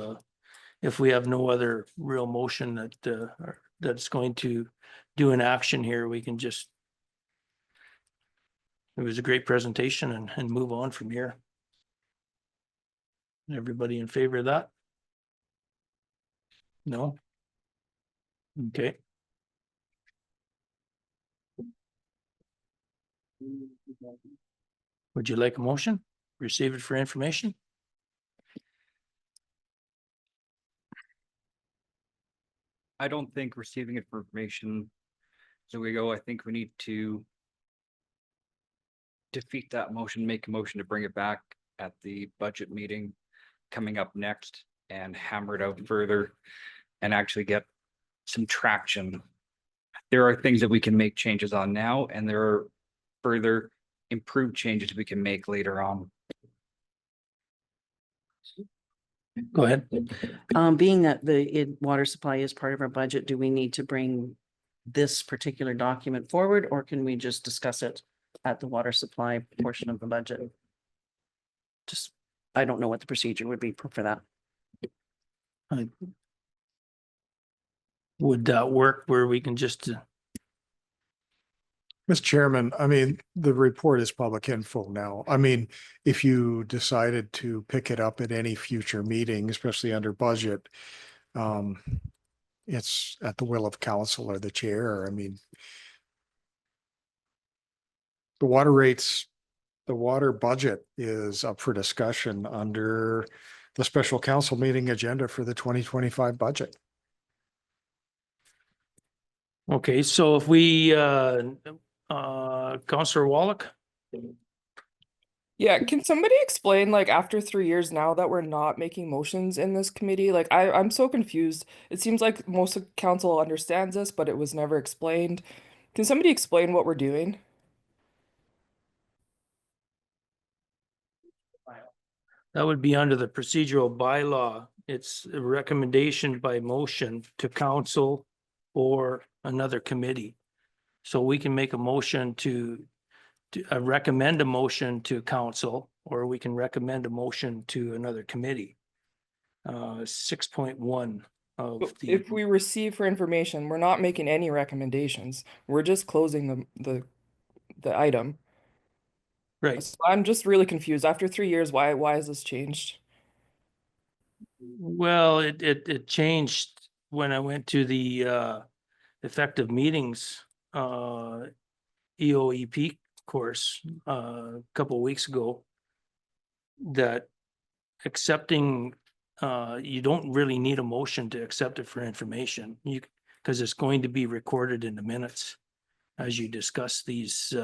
[SPEAKER 1] we have no other real motion that's going to do an action here, we can just, it was a great presentation and move on from here. Everybody in favor of that? No? Okay. Would you like a motion? Receive it for information?
[SPEAKER 3] I don't think receiving it for information. So we go, I think we need to defeat that motion, make a motion to bring it back at the budget meeting coming up next and hammer it out further and actually get some traction. There are things that we can make changes on now, and there are further improved changes we can make later on.
[SPEAKER 1] Go ahead.
[SPEAKER 10] Being that the water supply is part of our budget, do we need to bring this particular document forward, or can we just discuss it at the water supply portion of the budget? Just, I don't know what the procedure would be for that.
[SPEAKER 1] Would that work where we can just
[SPEAKER 2] Mr. Chairman, I mean, the report is public info now. I mean, if you decided to pick it up at any future meeting, especially under budget, it's at the will of council or the chair. I mean, the water rates, the water budget is up for discussion under the special council meeting agenda for the 2025 budget.
[SPEAKER 1] Okay, so if we, Councillor Wallach?
[SPEAKER 4] Yeah, can somebody explain, like, after 3 years now that we're not making motions in this committee? Like, I'm so confused. It seems like most of council understands this, but it was never explained. Can somebody explain what we're doing?
[SPEAKER 1] That would be under the procedural bylaw. It's a recommendation by motion to council or another committee. So we can make a motion to recommend a motion to council, or we can recommend a motion to another committee. 6.1 of the,
[SPEAKER 4] If we receive for information, we're not making any recommendations. We're just closing the item.
[SPEAKER 1] right.
[SPEAKER 4] So I'm just really confused. After 3 years, why has this changed?
[SPEAKER 1] Well, it changed when I went to the effective meetings EOEP course a couple of weeks ago, that accepting you don't really need a motion to accept it for information. Because it's going to be recorded in the minutes as you discuss these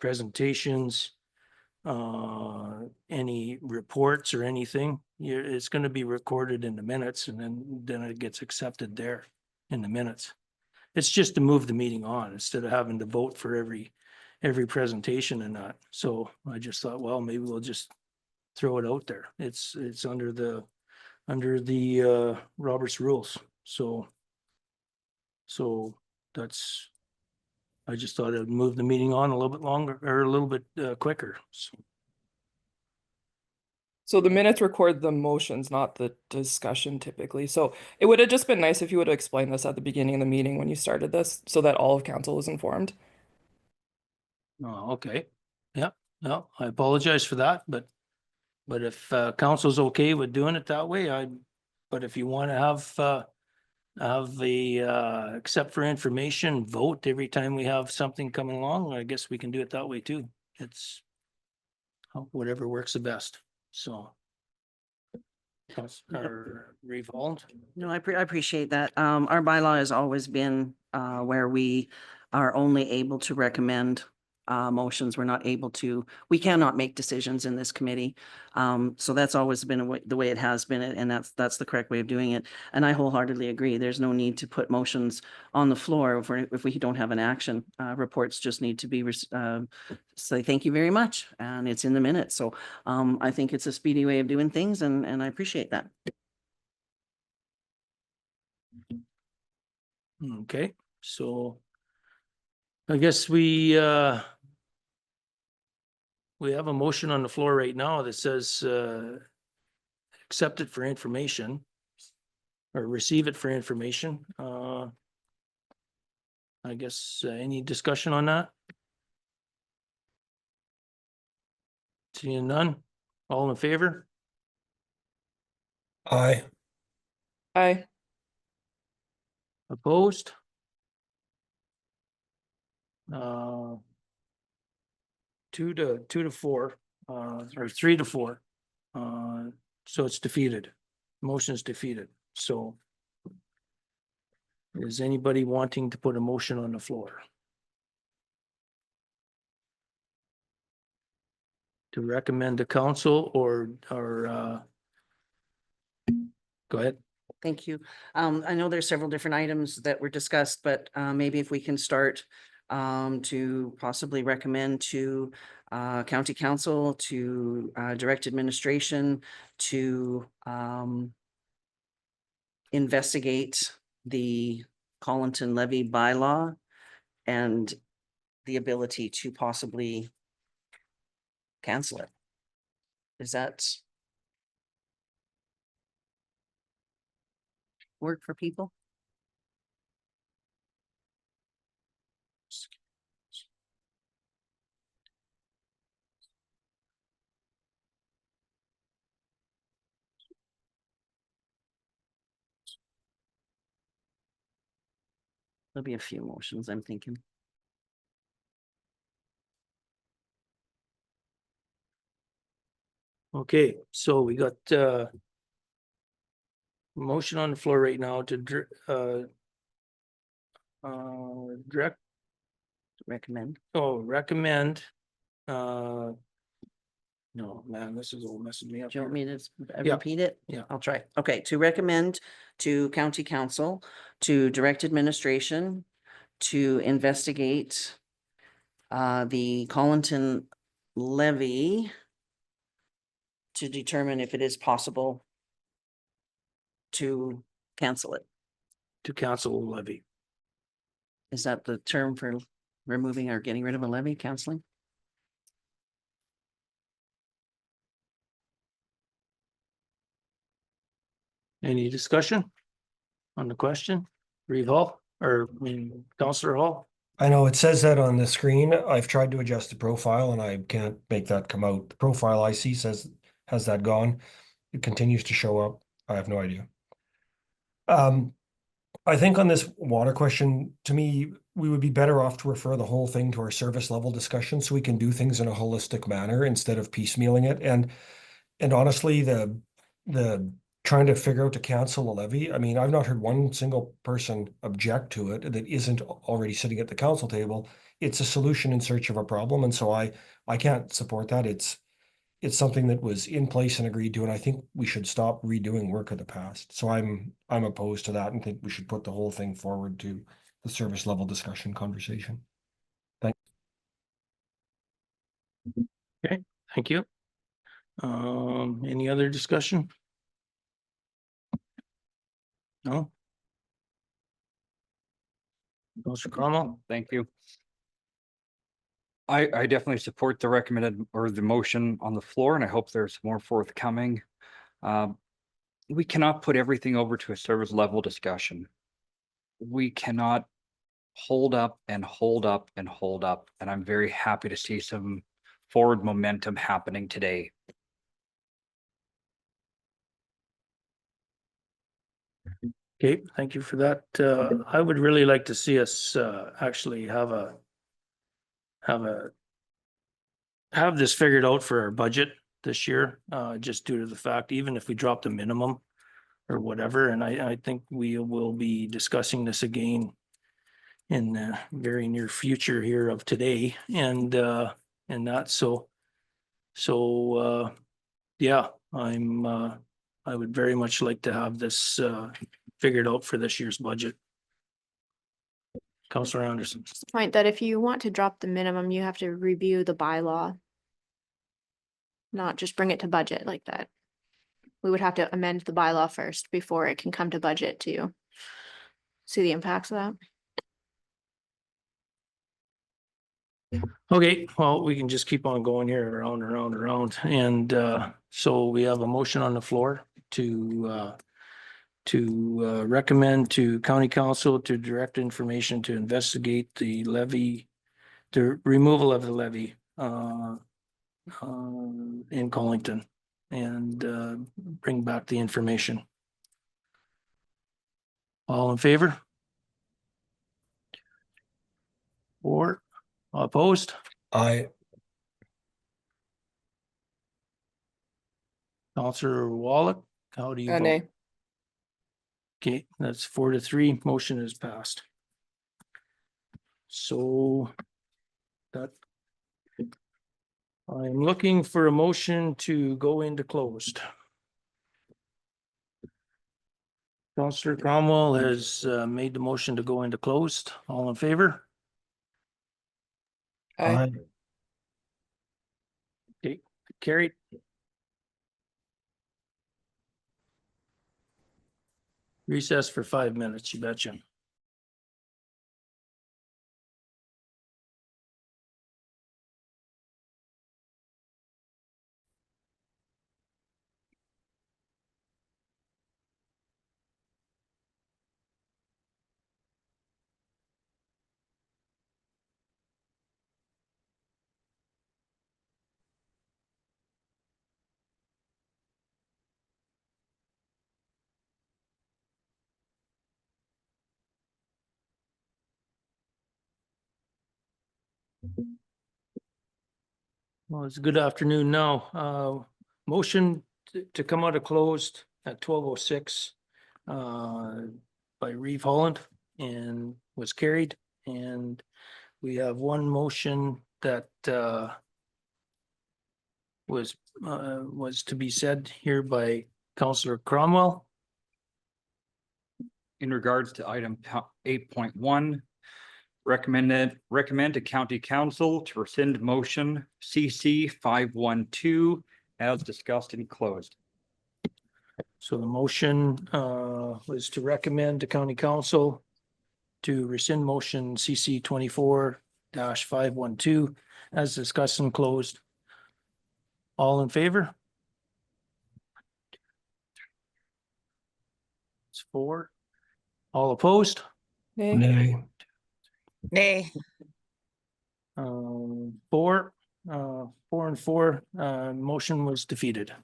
[SPEAKER 1] presentations, any reports or anything. It's going to be recorded in the minutes, and then it gets accepted there in the minutes. It's just to move the meeting on instead of having to vote for every presentation and that. So I just thought, well, maybe we'll just throw it out there. It's under the Robert's rules. So that's, I just thought I'd move the meeting on a little bit longer or a little bit quicker.
[SPEAKER 4] So the minutes record the motions, not the discussion typically. So it would have just been nice if you would have explained this at the beginning of the meeting when you started this, so that all of council was informed.
[SPEAKER 1] Oh, okay. Yeah, no, I apologize for that, but if council's okay with doing it that way, but if you want to have the except for information vote every time we have something coming along, I guess we can do it that way too. It's whatever works the best. So. Councilor Revolt.
[SPEAKER 10] No, I appreciate that. Our bylaw has always been, where we are only able to recommend, motions. We're not able to, we cannot make decisions in this committee. So that's always been the way it has been, and that's the correct way of doing it. And I wholeheartedly agree. There's no need to put motions on the floor if we don't have an action. Reports just need to be, say thank you very much, and it's in the minutes. So, I think it's a speedy way of doing things, and I appreciate that.
[SPEAKER 1] Okay, so I guess we have a motion on the floor right now that says accept it for information or receive it for information. I guess any discussion on that? Seeing none, all in favor?
[SPEAKER 11] Aye.
[SPEAKER 4] Aye.
[SPEAKER 1] Opposed? 2 to 4, or 3 to 4. So it's defeated. Motion is defeated. So is anybody wanting to put a motion on the floor? To recommend the council or go ahead.
[SPEAKER 10] Thank you. I know there's several different items that were discussed, but maybe if we can start to possibly recommend to county council, to direct administration, to investigate the Collinton levy bylaw and the ability to possibly cancel it. Is that work for people? There'll be a few motions, I'm thinking.
[SPEAKER 1] Okay, so we got motion on the floor right now to direct
[SPEAKER 10] Recommend.
[SPEAKER 1] recommend No, man, this is all messing me up.
[SPEAKER 10] Do you want
[SPEAKER 1] here.
[SPEAKER 10] me to
[SPEAKER 1] Yeah.
[SPEAKER 10] repeat it?
[SPEAKER 1] Yeah.
[SPEAKER 10] I'll try. Okay, to recommend to county council, to direct administration, to investigate the Collinton levy to determine if it is possible to cancel it.
[SPEAKER 1] To cancel levy.
[SPEAKER 10] Is that the term for removing or getting rid of a levy, canceling?
[SPEAKER 1] Any discussion on the question? Reeve Hall, or I mean, Counselor Hall?
[SPEAKER 11] I know it says that on the screen. I've tried to adjust the profile and I can't make that come out. The profile I see says, has that gone? It continues to show up. I have no idea. I think on this water question, to me, we would be better off to refer the whole thing to our service level discussion so we can do things in a holistic manner instead of piecemealing it. And honestly, the trying to figure out to cancel a levy, I mean, I've not heard one single person object to it that isn't already sitting at the council table. It's a solution in search of a problem. And so I can't support that. It's something that was in place and agreed to, and I think we should stop redoing work of the past. So I'm opposed to that and think we should put the whole thing forward to the service level discussion conversation.
[SPEAKER 1] Thank you. Any other discussion? No? Counselor Cromwell?
[SPEAKER 3] Thank you. I definitely support the recommended or the motion on the floor, and I hope there's more forthcoming. We cannot put everything over to a service level discussion. We cannot hold up and hold up and hold up, and I'm very happy to see some forward momentum happening today.
[SPEAKER 1] Okay, thank you for that. I would really like to see us actually have this figured out for our budget this year, just due to the fact, even if we drop the minimum or whatever, and I think we will be discussing this again in the very near future here of today, and that, so yeah, I would very much like to have this figured out for this year's budget. Counselor Anderson.
[SPEAKER 9] Point that if you want to drop the minimum, you have to review the bylaw. Not just bring it to budget like that. We would have to amend the bylaw first before it can come to budget to see the impacts of that.
[SPEAKER 1] Okay, well, we can just keep on going here around, and so we have a motion on the floor to recommend to county council to direct information to investigate the levy, the removal of the levy in Collington, and bring back the information. All in favor? Or opposed? Counselor Wallach, how do you vote?
[SPEAKER 4] Nay.
[SPEAKER 1] Okay, that's 4-3. Motion is passed. So that I'm looking for a motion to go into closed. Counselor Cromwell has made the motion to go into closed. All in favor?
[SPEAKER 4] Aye.
[SPEAKER 1] Okay, carried. Recess for 5 minutes, you betcha. Well, it's good afternoon now. Motion to come out of closed at 12:06 by Reeve Holland and was carried. And we have one motion that was was to be said here by Councillor Cromwell.
[SPEAKER 3] In regards to item 8.1, recommend to county council to rescind motion CC 512 as discussed and closed.
[SPEAKER 1] So the motion was to recommend to county council to rescind motion CC 24-512 as discussed and closed. All in favor? It's 4. All opposed?
[SPEAKER 11] Nay.
[SPEAKER 7] Nay.
[SPEAKER 1] 4, 4 and 4, motion was defeated.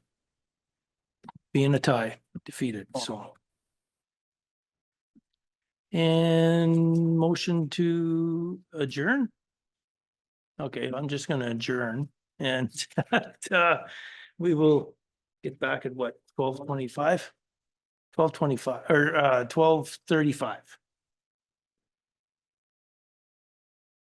[SPEAKER 1] Being a tie, defeated, so. And motion to adjourn? Okay, I'm just gonna adjourn and we will get back at what, 12:25? 12:25 or 12:35.